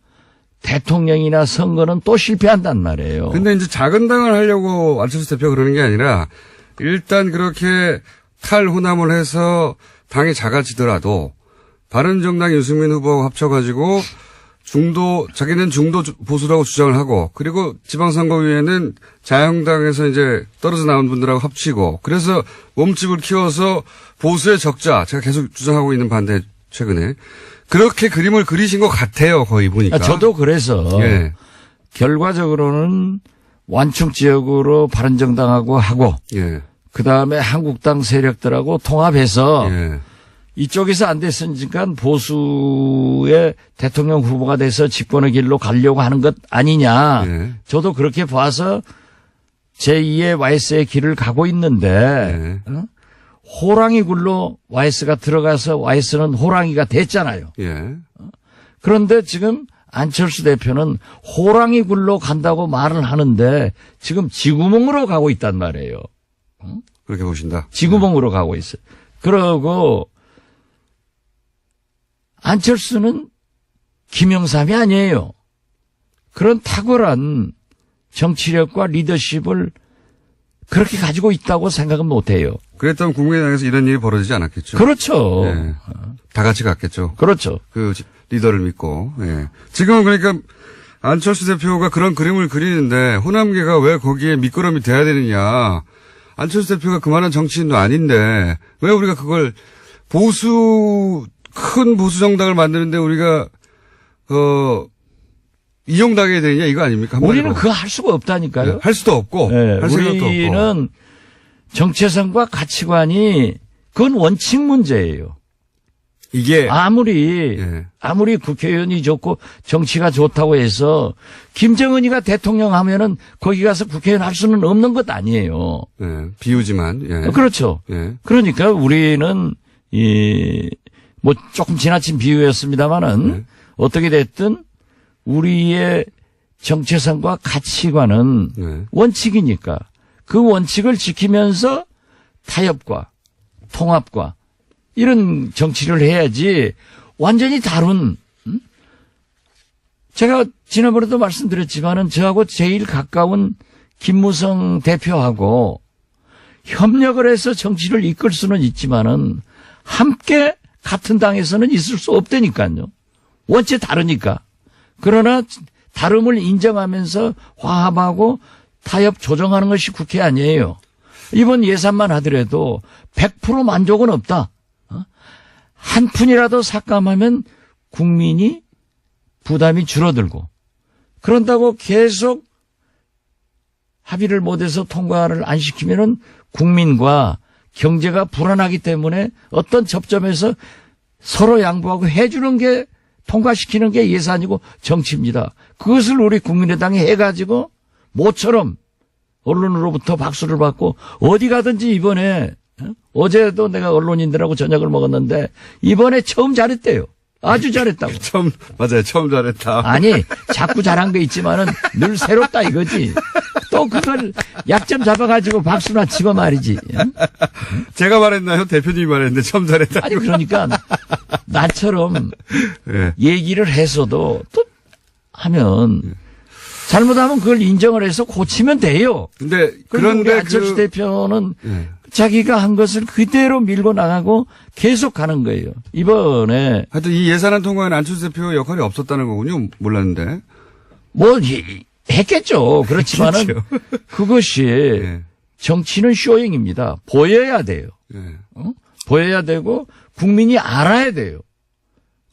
대통령이나 선거는 또 실패한단 말이에요. 근데 이제 작은 당을 하려고 안철수 대표가 그러는 게 아니라 일단 그렇게 탈호남을 해서 당이 작아지더라도 바른정당 유승민 후보하고 합쳐가지고 자기는 중도 보수라고 주장을 하고 그리고 지방선거위에는 자유한국당에서 이제 떨어져 나온 분들하고 합치고 그래서 몸집을 키워서 보수의 적자 제가 계속 주장하고 있는 반대 최근에 그렇게 그림을 그리신 것 같아요. 거의 보니까. 저도 그래서 예. 결과적으로는 완충 지역으로 바른정당하고 하고 예. 그다음에 한국당 세력들하고 통합해서 예. 이쪽에서 안 됐으니까 보수의 대통령 후보가 돼서 집권의 길로 가려고 하는 것 아니냐. 예. 저도 그렇게 봐서 제2의 YS의 길을 가고 있는데 호랑이 굴로 YS가 들어가서 YS는 호랑이가 됐잖아요. 예. 그런데 지금 안철수 대표는 호랑이 굴로 간다고 말을 하는데 지금 쥐구멍으로 가고 있단 말이에요. 그렇게 보신다. 쥐구멍으로 가고 있어요. 그러고 안철수는 김영삼이 아니에요. 그런 탁월한 정치력과 리더십을 그렇게 가지고 있다고 생각은 못해요. 그랬다면 국민의당에서 이런 일이 벌어지지 않았겠죠. 그렇죠. 예. 다 같이 갔겠죠. 그렇죠. 그 리더를 믿고. 예. 지금은 그러니까 안철수 대표가 그런 그림을 그리는데 호남계가 왜 거기에 밑거름이 돼야 되느냐. 안철수 대표가 그만한 정치인도 아닌데 왜 우리가 그걸 큰 보수 정당을 만드는데 우리가 이용당해야 되느냐 이거 아닙니까? 우리는 그거 할 수가 없다니까요. 네, 할 수도 없고 네, 할 생각도 없고. 우리는 정체성과 가치관이 그건 원칙 문제예요. 이게 아무리 국회의원이 좋고 정치가 좋다고 해서 김정은이가 대통령 하면은 거기 가서 국회의원 할 수는 없는 것 아니에요. 예, 비유지만. 예. 그렇죠. 예. 그러니까 우리는 뭐 조금 지나친 비유였습니다만은 어떻게 됐든 우리의 정체성과 가치관은 원칙이니까 그 원칙을 지키면서 타협과 통합과 이런 정치를 해야지 완전히 다른 제가 지난번에도 말씀드렸지만은 저하고 제일 가까운 김무성 대표하고 협력을 해서 정치를 이끌 수는 있지만은 함께 같은 당에서는 있을 수 없다니까요. 원체 다르니까. 그러나 다름을 인정하면서 화합하고 타협 조정하는 것이 국회 아니에요. 이번 예산만 하더라도 100% 만족은 없다. 한 푼이라도 삭감하면 국민이 부담이 줄어들고 그런다고 계속 합의를 못해서 통과를 안 시키면은 국민과 경제가 불안하기 때문에 어떤 접점에서 서로 양보하고 해주는 게 통과시키는 게 예산이고 정치입니다. 그것을 우리 국민의당이 해가지고 모처럼 언론으로부터 박수를 받고 어디 가든지 이번에 어제도 내가 언론인들하고 저녁을 먹었는데 이번에 처음 잘했대요. 아주 잘했다고. 맞아요. 처음 잘했다. 아니 자꾸 잘한 게 있지만은 늘 새롭다 이거지. 또 그걸 약점 잡아가지고 박수나 치고 말이지. 제가 말했나요? 대표님이 말했는데 처음 잘했다. 아니 그러니까 나처럼 예. 얘기를 해서도 또 하면 잘못하면 그걸 인정을 해서 고치면 돼요. 근데 그런데 우리 그런데 안철수 대표는 예. 자기가 한 것을 그대로 밀고 나가고 계속 가는 거예요. 이번에 하여튼 이 예산안 통과에는 안철수 대표 역할이 없었다는 거군요. 몰랐는데. 뭐 했겠죠. 그렇지만은 했겠죠. 그것이 예. 정치는 쇼잉입니다. 보여야 돼요. 예. 보여야 되고 국민이 알아야 돼요.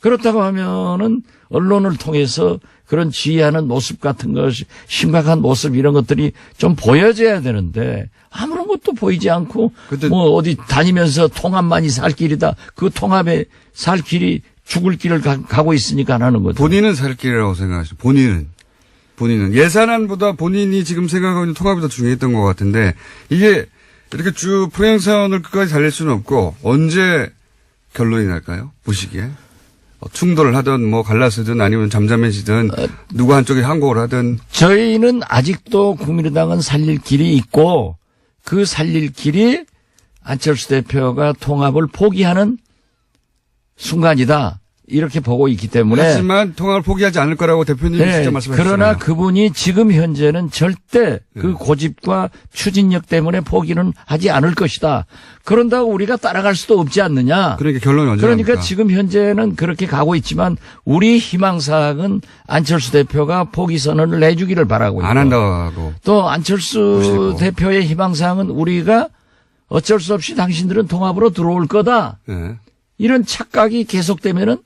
그렇다고 하면은 언론을 통해서 그런 지휘하는 모습 같은 것이 심각한 모습 이런 것들이 좀 보여져야 되는데 아무런 것도 보이지 않고 근데- 뭐 어디 다니면서 통합만이 살 길이다. 그 통합에 살 길이 죽을 길을 가고 있으니까 하는 거죠. 본인은 살 길이라고 생각하시죠. 본인은 예산안보다 본인이 지금 생각하고 있는 통합이 더 중요했던 것 같은데 이게 이렇게 쭉 프레임선을 끝까지 달릴 수는 없고 언제 결론이 날까요? 보시기에 충돌을 하든 뭐 갈라서든 아니면 잠잠해지든 누구 한쪽이 항복을 하든 저희는 아직도 국민의당은 살릴 길이 있고 그 살릴 길이 안철수 대표가 통합을 포기하는 순간이다. 이렇게 보고 있기 때문에. 하지만 통합을 포기하지 않을 거라고 대표님이 네, 직접 말씀하셨잖아요. 그러나 그분이 지금 현재는 절대 그 고집과 추진력 때문에 포기는 하지 않을 것이다. 그런다고 우리가 따라갈 수도 없지 않느냐. 그러니까 결론이 언제 그러니까 납니까? 지금 현재는 그렇게 가고 있지만 우리 희망사항은 안철수 대표가 포기 선언을 해주기를 바라고 있고 안 한다고. 또 안철수 보시고. 대표의 희망사항은 우리가 어쩔 수 없이 당신들은 통합으로 들어올 거다. 네. 이런 착각이 계속되면은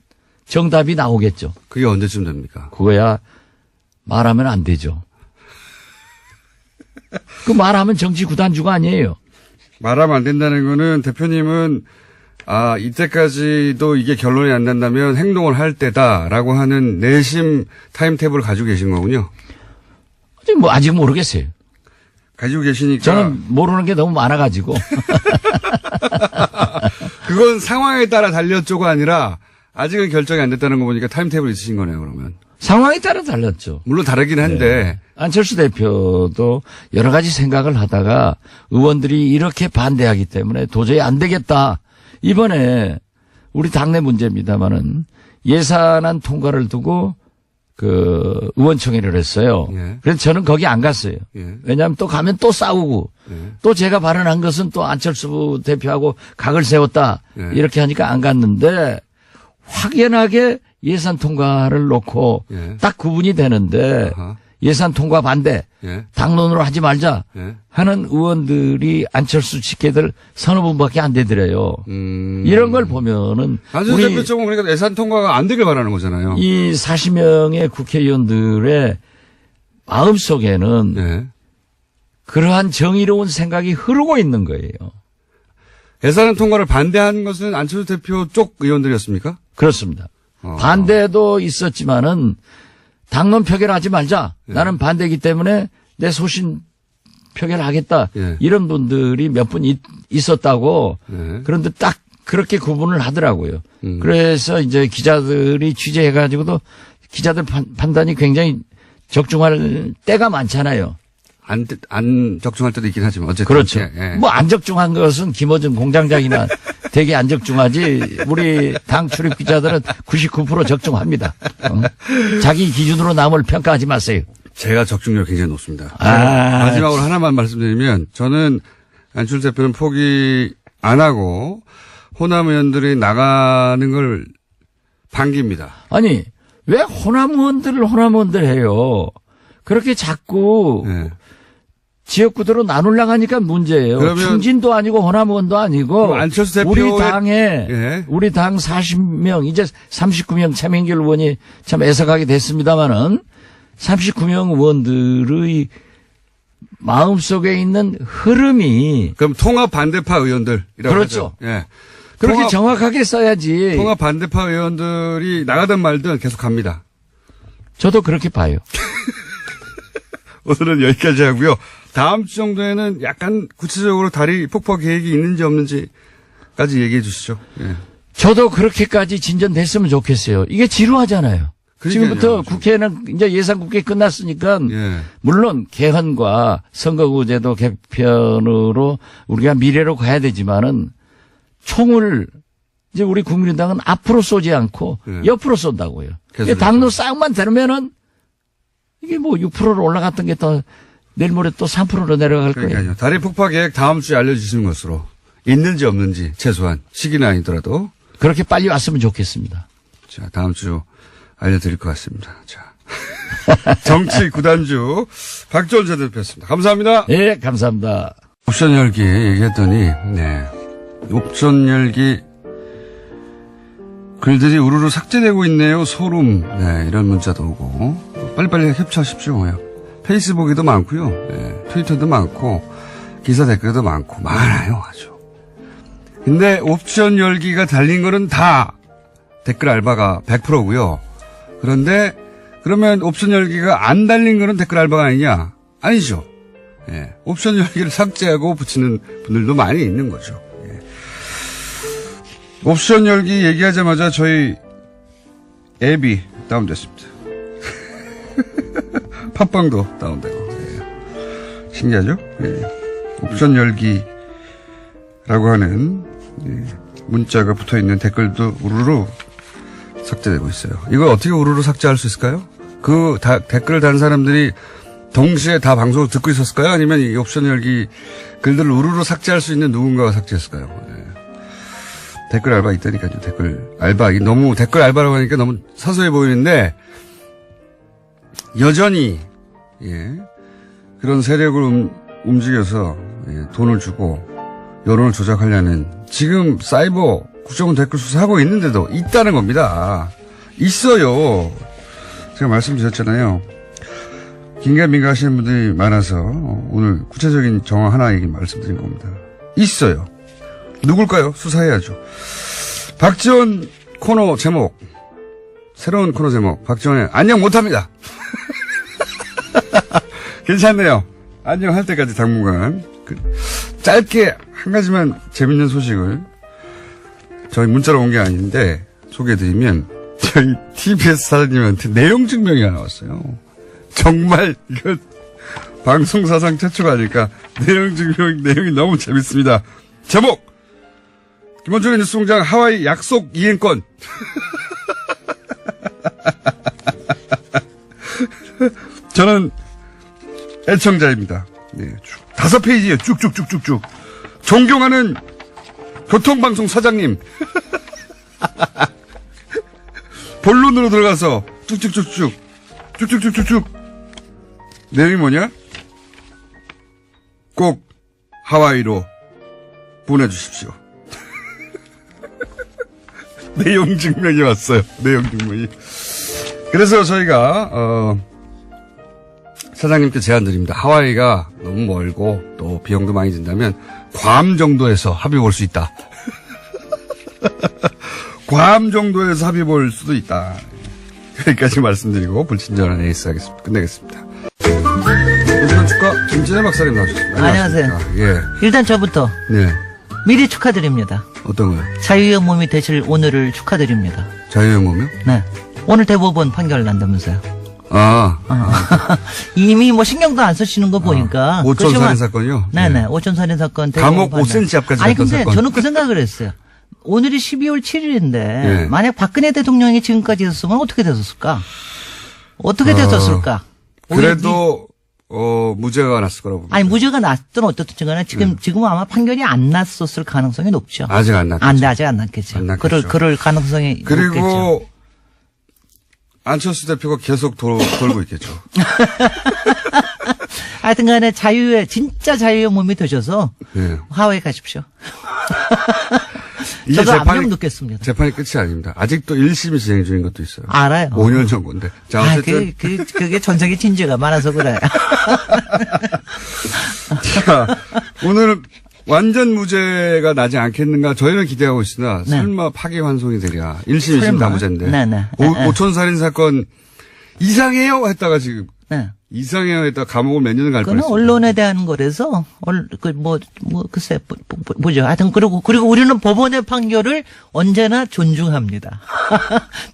정답이 나오겠죠. 그게 언제쯤 됩니까? 그거야 말하면 안 되죠. 그 말하면 정치 구단주가 아니에요. 말하면 안 된다는 거는 대표님은 이때까지도 이게 결론이 안 난다면 행동을 할 때다라고 하는 내심 타임테이블을 가지고 계신 거군요. 아직 모르겠어요. 가지고 계시니까. 저는 모르는 게 너무 많아가지고. 그건 상황에 따라 달렸죠가 아니라 아직은 결정이 안 됐다는 거 보니까 타임테이블 있으신 거네요, 그러면. 상황에 따라 달랐죠. 물론 다르긴 한데. 안철수 대표도 여러 가지 생각을 하다가 의원들이 이렇게 반대하기 때문에 도저히 안 되겠다. 이번에 우리 당내 문제입니다만은 예산안 통과를 두고 그 의원총회를 했어요. 예. 그래서 저는 거기 안 갔어요. 예. 왜냐하면 또 가면 또 싸우고 또 제가 발언한 것은 또 안철수 대표하고 각을 세웠다. 예. 이렇게 하니까 안 갔는데 확연하게 예산 통과를 놓고 예. 딱 구분이 되는데 아하. 예산 통과 반대, 예. 당론으로 하지 말자 예. 하는 의원들이 안철수 직계들 서너 분밖에 안 되더래요. 이런 걸 보면은 안철수 우리 대표 쪽은 그러니까 예산 통과가 안 되길 바라는 거잖아요. 이 40명의 국회의원들의 마음속에는 예. 그러한 정의로운 생각이 흐르고 있는 거예요. 예산 통과를 반대한 것은 안철수 대표 쪽 의원들이었습니까? 그렇습니다. 반대도 있었지만은 당론 표결하지 말자. 예. 나는 반대이기 때문에 내 소신 표결하겠다. 예. 이런 분들이 몇 분 있었다고. 예. 그런데 딱 그렇게 구분을 하더라고요. 그래서 이제 기자들이 취재해가지고도 기자들 판단이 굉장히 적중할 때가 많잖아요. 안 적중할 때도 있긴 하지만 어쨌든. 그렇죠. 예. 뭐 안 적중한 것은 김어준 공장장이나 되게 안 적중하지. 우리 당 출입 기자들은 99% 적중합니다. 자기 기준으로 남을 평가하지 마세요. 제가 적중률이 굉장히 높습니다. 아. 마지막으로 하나만 말씀드리면 저는 안철수 대표는 포기 안 하고 호남 의원들이 나가는 걸 반깁니다. 아니 왜 호남 의원들 해요. 그렇게 자꾸 예. 지역구도로 나누려고 하니까 문제예요. 그러면- 충진도 아니고 호남 의원도 아니고 그럼 안철수 대표의- 우리 당에 예. 우리 당 40명 이제 39명 차명길 의원이 참 애석하게 됐습니다마는 39명 의원들의 마음속에 있는 흐름이 그럼 통합 반대파 의원들이라고 그렇죠. 하죠. 예. 그렇게 통합- 정확하게 써야지. 통합 반대파 의원들이 나가든 말든 계속 갑니다. 저도 그렇게 봐요. 오늘은 여기까지 하고요. 다음 주 정도에는 약간 구체적으로 다리 폭파 계획이 있는지 없는지까지 얘기해 주시죠. 예. 저도 그렇게까지 진전됐으면 좋겠어요. 이게 지루하잖아요. 그러니까요. 지금부터 국회는 이제 예산국회 끝났으니까 예. 물론 개헌과 선거구제도 개편으로 우리가 미래로 가야 되지만은 총을 이제 우리 국민의당은 앞으로 쏘지 않고 예. 옆으로 쏜다고요. 계속 당로 싸움만 되면은 이게 뭐 6%로 올라갔던 게 또 내일 모레 또 3%로 내려갈 거예요. 그러니까요. 다리 폭파 계획 다음 주에 알려주시는 것으로 있는지 없는지 최소한 시기는 아니더라도 그렇게 빨리 왔으면 좋겠습니다. 자 다음 주 알려드릴 것 같습니다. 자 정치 구단주 박지원 전 대표였습니다. 감사합니다. 예, 감사합니다. 옵션 열기 얘기했더니 네 옵션 열기 글들이 우르르 삭제되고 있네요. 소름. 네, 이런 문자도 오고 빨리빨리 캡처하십시오. 페이스북에도 많고요. 네, 트위터도 많고 기사 댓글도 많고 많아요. 아주. 근데 옵션 열기가 달린 거는 다 댓글 알바가 100%고요. 그런데 그러면 옵션 열기가 안 달린 거는 댓글 알바가 아니냐? 아니죠. 예, 옵션 열기를 삭제하고 붙이는 분들도 많이 있는 거죠. 예. 옵션 열기 얘기하자마자 저희 앱이 다운됐습니다. 팟빵도 다운되고. 예. 신기하죠? 예. 옵션 열기라고 하는 문자가 붙어있는 댓글도 우르르 삭제되고 있어요. 이걸 어떻게 우르르 삭제할 수 있을까요? 그 댓글을 다는 사람들이 동시에 다 방송을 듣고 있었을까요? 아니면 이 옵션 열기 글들을 우르르 삭제할 수 있는 누군가가 삭제했을까요? 네. 댓글 알바 있다니까요. 댓글 알바. 너무 댓글 알바라고 하니까 너무 사소해 보이는데 여전히 예, 그런 세력을 움직여서 돈을 주고 여론을 조작하려는 지금 사이버 국정원 댓글 수사하고 있는데도 있다는 겁니다. 있어요. 제가 말씀드렸잖아요. 긴가민가 하시는 분들이 많아서 오늘 구체적인 정황 하나 얘기 말씀드린 겁니다. 있어요. 누굴까요? 수사해야죠. 박지원 코너 제목, 새로운 코너 제목, 박지원의 안녕 못합니다. 괜찮네요. 안녕할 때까지 당분간. 짧게 한 가지만 재밌는 소식을 저희 문자로 온 게 아닌데 소개해드리면 저희 TBS 사장님한테 내용 증명이 하나 왔어요. 정말 이거 방송사상 최초가 아닐까. 내용 증명 내용이 너무 재밌습니다. 제목 김원준의 뉴스공장 하와이 약속 이행권. 저는 애청자입니다. 네, 5페이지에 쭉쭉쭉쭉쭉. 존경하는 교통방송 사장님. 본론으로 들어가서 쭉쭉쭉쭉. 쭉쭉쭉쭉쭉. 내용이 뭐냐? 꼭 하와이로 보내주십시오. 내용 증명이 왔어요. 내용 증명이. 그래서 저희가 사장님께 제안 드립니다. 하와이가 너무 멀고 또 비용도 많이 든다면 괌 정도에서 합의 볼 수 있다. 괌 정도에서 합의 볼 수도 있다. 여기까지 말씀드리고 불친절한 에이스 하겠습니다. 끝내겠습니다. 오늘 축하 김진애 박사님 나오셨습니다. 안녕하세요. 예. 일단 저부터 네. 미리 축하드립니다. 어떤 거요? 자유의 몸이 되실 오늘을 축하드립니다. 자유의 몸이요? 네. 오늘 대법원 판결 난다면서요. 이미 뭐 신경도 안 쓰시는 거 보니까. 오촌 그렇지만- 살인 사건이요? 네네. 네. 오촌 살인 사건. 감옥 대법원 판결. 5cm 앞까지 아니, 갔던 근데 사건. 저는 그 생각을 했어요. 오늘이 12월 7일인데. 네. 만약 박근혜 대통령이 지금까지 있었으면 어떻게 됐었을까? 어떻게 됐었을까? 그래도 무죄가 났을 거라고 봅니다. 아니, 무죄가 났든 어떻든 간에 지금은 아마 판결이 안 났었을 가능성이 높죠. 아직 안 났겠죠. 아직 안 났겠죠. 안 났겠죠. 그럴 가능성이 높겠죠. 그리고 안철수 대표가 계속 돌고 있겠죠. 하여튼 간에 진짜 자유의 몸이 되셔서 네. 하와이 가십시오. 이게 저도 압력 넣겠습니다. 재판이 끝이 아닙니다. 아직도 1심이 진행 중인 것도 있어요. 알아요. 5년 전 건데. 자, 어쨌든. 그게 전적인 진주가 많아서 그래. 자, 오늘은 완전 무죄가 나지 않겠는가 저희는 기대하고 있으나 네. 설마 파기환송이 되랴. 1심, 2심 설마. 다 무죄인데. 네. 오촌살인 사건 이상해요 했다가 지금 네. 이상해요 했다가 감옥을 몇 년을 갈 그거는 뻔했어요. 언론에 대한 거라서, 글쎄, 보죠. 하여튼, 그리고 우리는 법원의 판결을 언제나 존중합니다.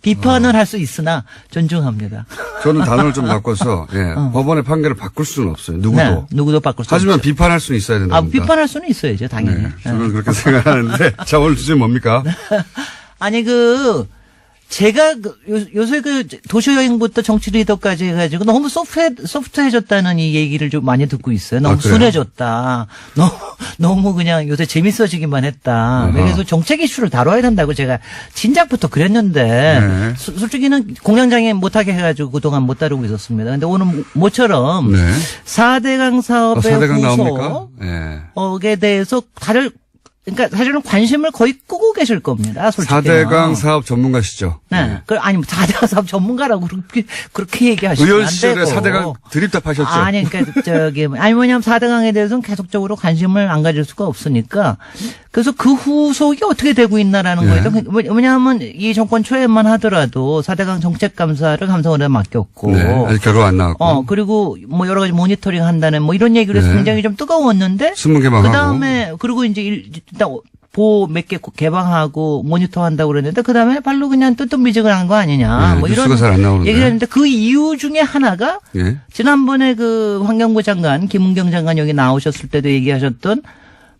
비판을 할 수 있으나 존중합니다. 저는 단어를 좀 바꿔서 법원의 판결을 바꿀 수는 없어요. 누구도. 네, 누구도 바꿀 수 하지만 없죠. 비판할 수는 있어야 된다. 비판할 수는 있어야죠, 당연히. 네, 저는 그렇게 생각하는데. 자, 오늘 주제 뭡니까? 아니, 제가 요새 도시여행부터 정치 리더까지 해가지고 너무 소프트해졌다는 이 얘기를 좀 많이 듣고 있어요. 너무 그래요? 순해졌다. 너무 그냥 요새 재밌어지기만 했다. 아하. 그래서 정책 이슈를 다뤄야 된다고 제가 진작부터 그랬는데 네. 솔직히는 공장장에 못하게 해가지고 그동안 못 다루고 있었습니다. 근데 오늘 모처럼 네. 4대강 사업의 4대강 나옵니까? 네. 후속에 대해서 그러니까 사실은 관심을 거의 끄고 계실 겁니다. 솔직히. 4대강 사업 전문가시죠? 네. 아니, 4대강 사업 전문가라고 그렇게 얘기하시면 안 의원 시절에 되고. 4대강 드립답하셨죠? 아니, 그러니까 뭐냐면 4대강에 대해서는 계속적으로 관심을 안 가질 수가 없으니까. 그래서 그 후속이 어떻게 되고 있나라는 네. 거예요. 왜냐하면 이 정권 초에만 하더라도 4대강 정책감사를 감사원에 맡겼고. 네. 아직 결과 안 나왔고. 그리고 뭐 여러 가지 모니터링 한다는 뭐 이런 얘기를 해서 네. 굉장히 좀 뜨거웠는데. 신문 개방하고. 그 다음에, 그리고 이제 일단 보호 몇 개 개방하고 모니터 한다고 그랬는데 그다음에 발로 그냥 뜨뜻미지근한 거 아니냐. 네, 뭐 뉴스가 이런 잘 안 나오는데. 얘기를 했는데 그 이유 중에 하나가 예. 지난번에 환경부 장관 김은경 장관 여기 나오셨을 때도 얘기하셨던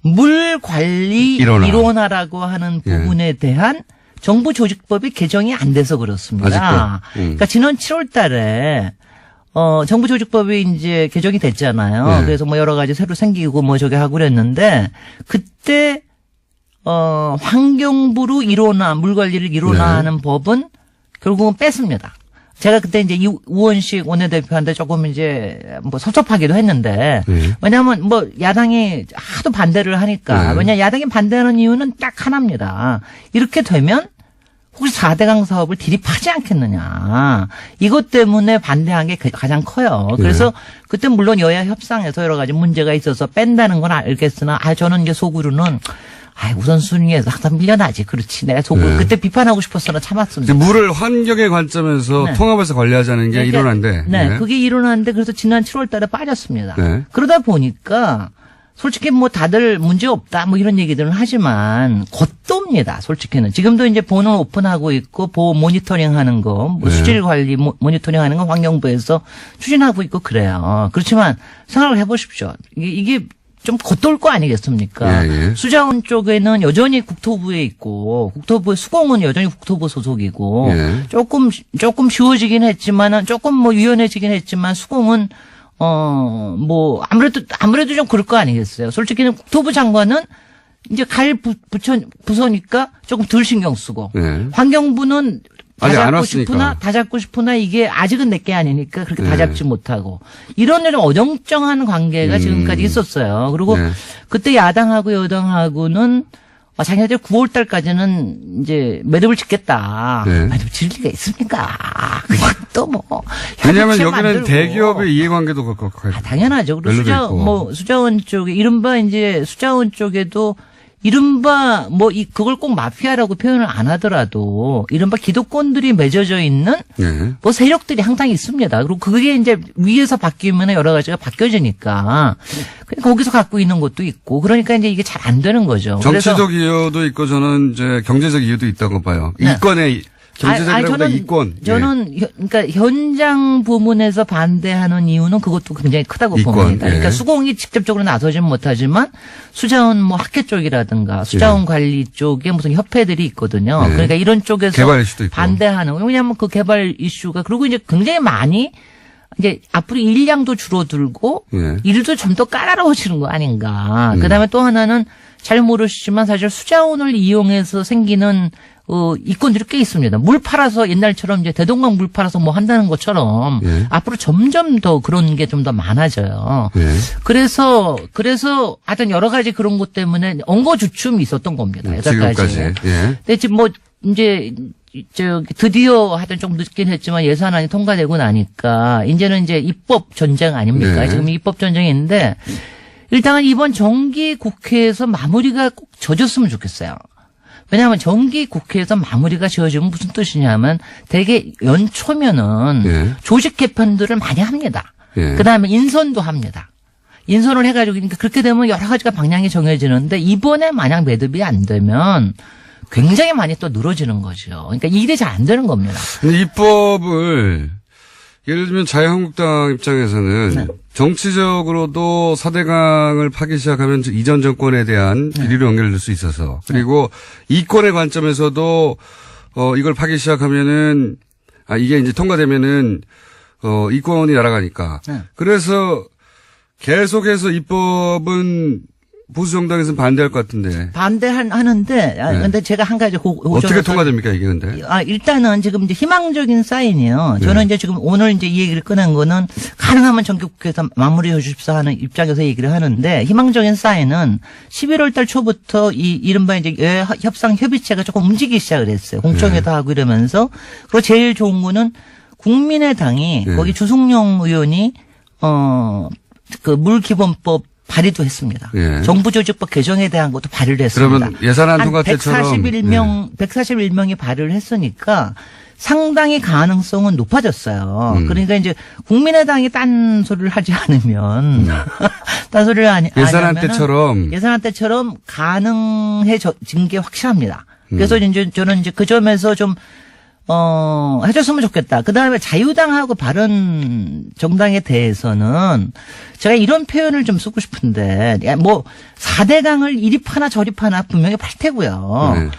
물 관리 일원화라고 하는 부분에 대한 정부 조직법이 개정이 안 돼서 그렇습니다. 아직도. 그러니까 지난 7월 달에 정부 조직법이 이제 개정이 됐잖아요. 네. 그래서 뭐 여러 가지 새로 생기고 뭐 저게 하고 그랬는데 그때 환경부로 물 관리를 일원화하는 법은 결국은 뺐습니다. 제가 그때 이제 우원식 원내대표한테 조금 이제 뭐 섭섭하기도 했는데 왜냐하면 뭐 야당이 하도 반대를 하니까 왜냐 야당이 반대하는 이유는 딱 하나입니다. 이렇게 되면 혹시 4대강 사업을 dilip하지 않겠느냐. 이것 때문에 반대한 게 가장 커요. 그래서 그때 물론 여야 협상에서 여러 가지 문제가 있어서 뺀다는 건 알겠으나 저는 이제 속으로는 우선순위에서 항상 밀려나지. 그렇지. 내가 속으로 그때 비판하고 싶었으나 참았습니다. 물을 환경의 관점에서 통합해서 관리하자는 게 일어난데. 네. 그게 일어났는데 그래서 지난 7월 달에 빠졌습니다. 네. 그러다 보니까 솔직히 뭐 다들 문제 없다 뭐 이런 얘기들은 하지만 겉돕니다. 솔직히는. 지금도 이제 보는 오픈하고 있고 보호 모니터링 하는 거, 뭐 수질 관리 모니터링 하는 거 환경부에서 추진하고 있고 그래요. 그렇지만 생각을 해보십시오. 이게 좀 겉돌 거 아니겠습니까? 수자원 쪽에는 여전히 국토부에 있고 국토부 수공은 여전히 국토부 소속이고 조금 쉬워지긴 했지만은 조금 뭐 유연해지긴 했지만 수공은 뭐 아무래도 좀 그럴 거 아니겠어요. 솔직히는 국토부 장관은 이제 부서니까 조금 덜 신경 쓰고 환경부는 다 잡고 싶으나 이게 아직은 내게 아니니까 그렇게 다 잡지 못하고 이런 어정쩡한 관계가 지금까지 있었어요. 그리고 그때 야당하고 여당하고는 자기네들 9월 달까지는 이제 매듭을 짓겠다. 매듭 질 리가 있습니까? 그냥 또 뭐. 왜냐하면 여기는 대기업의 이해관계도 그렇고. 당연하죠. 그리고 수자원 쪽에 이른바 이제 수자원 쪽에도 이른바 그걸 꼭 마피아라고 표현을 안 하더라도 이른바 기득권들이 맺어져 있는 뭐 세력들이 항상 있습니다. 그리고 그게 이제 위에서 바뀌면 여러 가지가 바뀌어지니까 거기서 갖고 있는 것도 있고 그러니까 이제 이게 잘 안 되는 거죠. 정치적 이유도 있고 저는 이제 경제적 이유도 있다고 봐요. 이권의 경제적이라보다 이권. 저는 그러니까 현장 부문에서 반대하는 이유는 그것도 굉장히 크다고 봅니다. 그러니까 수공이 직접적으로 나서지는 못하지만 수자원 뭐 학회 쪽이라든가 수자원 관리 쪽에 무슨 협회들이 있거든요. 그러니까 이런 쪽에서 개발 이슈도 있고. 반대하는 왜냐하면 그 개발 이슈가 그리고 이제 굉장히 많이 이제 앞으로 일량도 줄어들고 일도 좀 더 까다로워지는 거 아닌가. 그다음에 또 하나는 잘 모르시지만 사실 수자원을 이용해서 생기는 이권들이 꽤 있습니다. 물 팔아서 옛날처럼 이제 대동강 물 팔아서 뭐 한다는 것처럼 예. 앞으로 점점 더 그런 게 좀 더 많아져요. 예. 그래서 하여튼 여러 가지 그런 것 때문에 엉거주춤이 있었던 겁니다. 여태까지. 지금까지. 예. 근데 지금 뭐 이제 드디어 하여튼 좀 늦긴 했지만 예산안이 통과되고 나니까 이제는 이제 입법 전쟁 아닙니까? 네. 지금 입법 전쟁인데 일단은 이번 정기 국회에서 마무리가 꼭 져줬으면 좋겠어요. 왜냐하면 정기 국회에서 마무리가 지어지면 무슨 뜻이냐면 대개 연초면은 예. 조직 개편들을 많이 합니다. 예. 그다음에 인선도 합니다. 인선을 해가지고 그러니까 그렇게 되면 여러 가지가 방향이 정해지는데 이번에 만약 매듭이 안 되면 굉장히 많이 또 늘어지는 거죠. 그러니까 일이 잘 안 되는 겁니다. 근데 입법을 예를 들면 자유한국당 입장에서는 네. 정치적으로도 4대강을 파기 시작하면 이전 정권에 대한 비리로 연결될 수 있어서 그리고 이권의 관점에서도 이걸 파기 시작하면은 이게 이제 통과되면은 이권이 날아가니까 네. 그래서 계속해서 입법은 보수 정당에서는 반대할 것 같은데 반대하는데, 근데 제가 한 가지 어떻게 통과됩니까 이게 근데? 일단은 지금 이제 희망적인 사인이요. 저는 네. 이제 지금 오늘 이제 이 얘기를 꺼낸 거는 가능하면 정기국회에서 마무리해 주십시오 하는 입장에서 얘기를 하는데 희망적인 사인은 11월 달 초부터 이 이른바 이제 협상 협의체가 조금 움직이기 시작을 했어요. 공청회도 하고 이러면서. 그리고 제일 좋은 거는 국민의당이 네. 거기 주승용 의원이 그 물기본법 발의도 했습니다. 예. 정부조직법 개정에 대한 것도 발의를 했습니다. 그러면 예산안 통과 때처럼 141명이 발의를 했으니까 상당히 가능성은 높아졌어요. 그러니까 이제 국민의당이 딴 소리를 하지 않으면 딴 소리를 예산안 때처럼 예산안 때처럼 가능해진 게 확실합니다. 그래서 이제 저는 이제 그 점에서 좀 해줬으면 좋겠다. 그 다음에 자유당하고 바른 정당에 대해서는 제가 이런 표현을 좀 쓰고 싶은데, 뭐, 4대강을 이립하나 저립하나 분명히 팔 테고요. 네.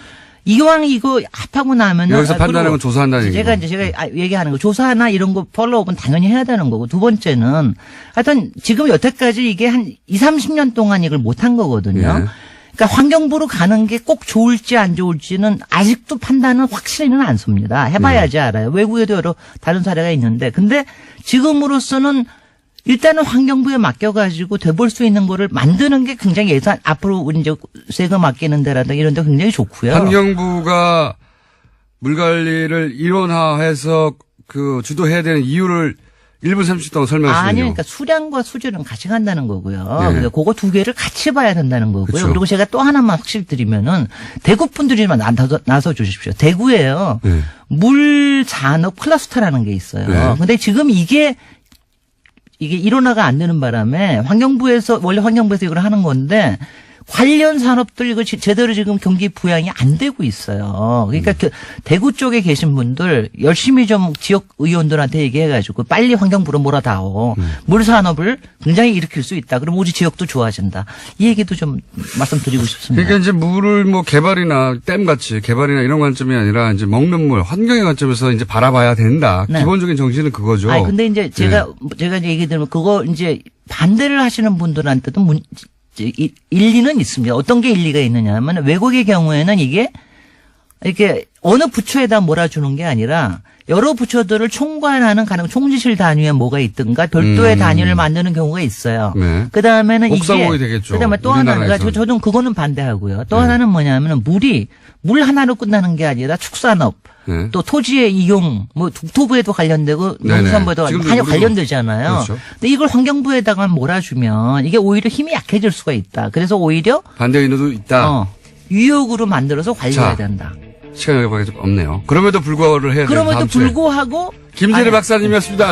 이왕 이거 합하고 나면은. 여기서 판단하는 건 조사한다는 얘기고. 제가 얘기하는 거, 조사나 이런 거 폴로업은 당연히 해야 되는 거고, 두 번째는 하여튼 지금 여태까지 이게 한 20-30년 동안 이걸 못한 거거든요. 예. 그러니까 환경부로 가는 게 꼭 좋을지 안 좋을지는 아직도 판단은 확실히는 않습니다. 해봐야지 알아요. 외국에도 여러 다른 사례가 있는데, 근데 지금으로서는 일단은 환경부에 맡겨가지고 돼볼 수 있는 거를 만드는 게 굉장히 예산 앞으로 우리 이제 세금 아끼는 데라든가 이런 데 굉장히 좋고요. 환경부가 물 관리를 일원화해서 그 주도해야 되는 이유를 1분 30초 동안 설명하시면요. 아니요. 그러니까 수량과 수질은 같이 간다는 거고요. 네. 그러니까 그거 두 개를 같이 봐야 된다는 거고요. 그쵸. 그리고 제가 또 하나만 확실히 드리면은 대구 분들이만 나서 주십시오. 대구에요. 네. 물 잔업 클러스터라는 게 있어요. 네. 근데 지금 이게 일원화가 안 되는 바람에 원래 환경부에서 이걸 하는 건데 관련 산업들 이거 제대로 지금 경기 부양이 안 되고 있어요. 그러니까 그 대구 쪽에 계신 분들 열심히 좀 지역 의원들한테 얘기해가지고 빨리 환경부로 몰아다오. 물 산업을 굉장히 일으킬 수 있다. 그럼 우리 지역도 좋아진다. 이 얘기도 좀 말씀드리고 싶습니다. 그러니까 이제 물을 뭐 개발이나 댐 같이 개발이나 이런 관점이 아니라 이제 먹는 물, 환경의 관점에서 이제 바라봐야 된다. 네. 기본적인 정신은 그거죠. 아니 근데 이제 제가 이제 얘기 드리면 그거 이제 반대를 하시는 분들한테도 일리는 있습니다. 어떤 게 일리가 있느냐 하면 외국의 경우에는 이게 이렇게 어느 부처에다 몰아주는 게 아니라 여러 부처들을 총괄하는 총지실 단위에 뭐가 있든가 별도의 단위를 만드는 경우가 있어요. 네. 그 다음에는 옥상호이 되겠죠. 그다음에 또 하나가 우리나라에선. 저는 그거는 반대하고요. 또 하나는 뭐냐면은 물 하나로 끝나는 게 아니라 축산업. 네. 또 토지의 이용, 뭐 국토부에도 관련되고 네네. 농수산부에도 지금도 많이 우리도 관련되잖아요. 그렇죠. 근데 이걸 환경부에다가 몰아주면 이게 오히려 힘이 약해질 수가 있다. 그래서 오히려 반대 의도도 있다. 유역으로 만들어서 관리해야 자, 된다. 시간이 여기밖에 없네요. 그럼에도 불구하고를 해야 되는 그럼에도 다음 주에. 불구하고 김재래 아니, 박사님이었습니다.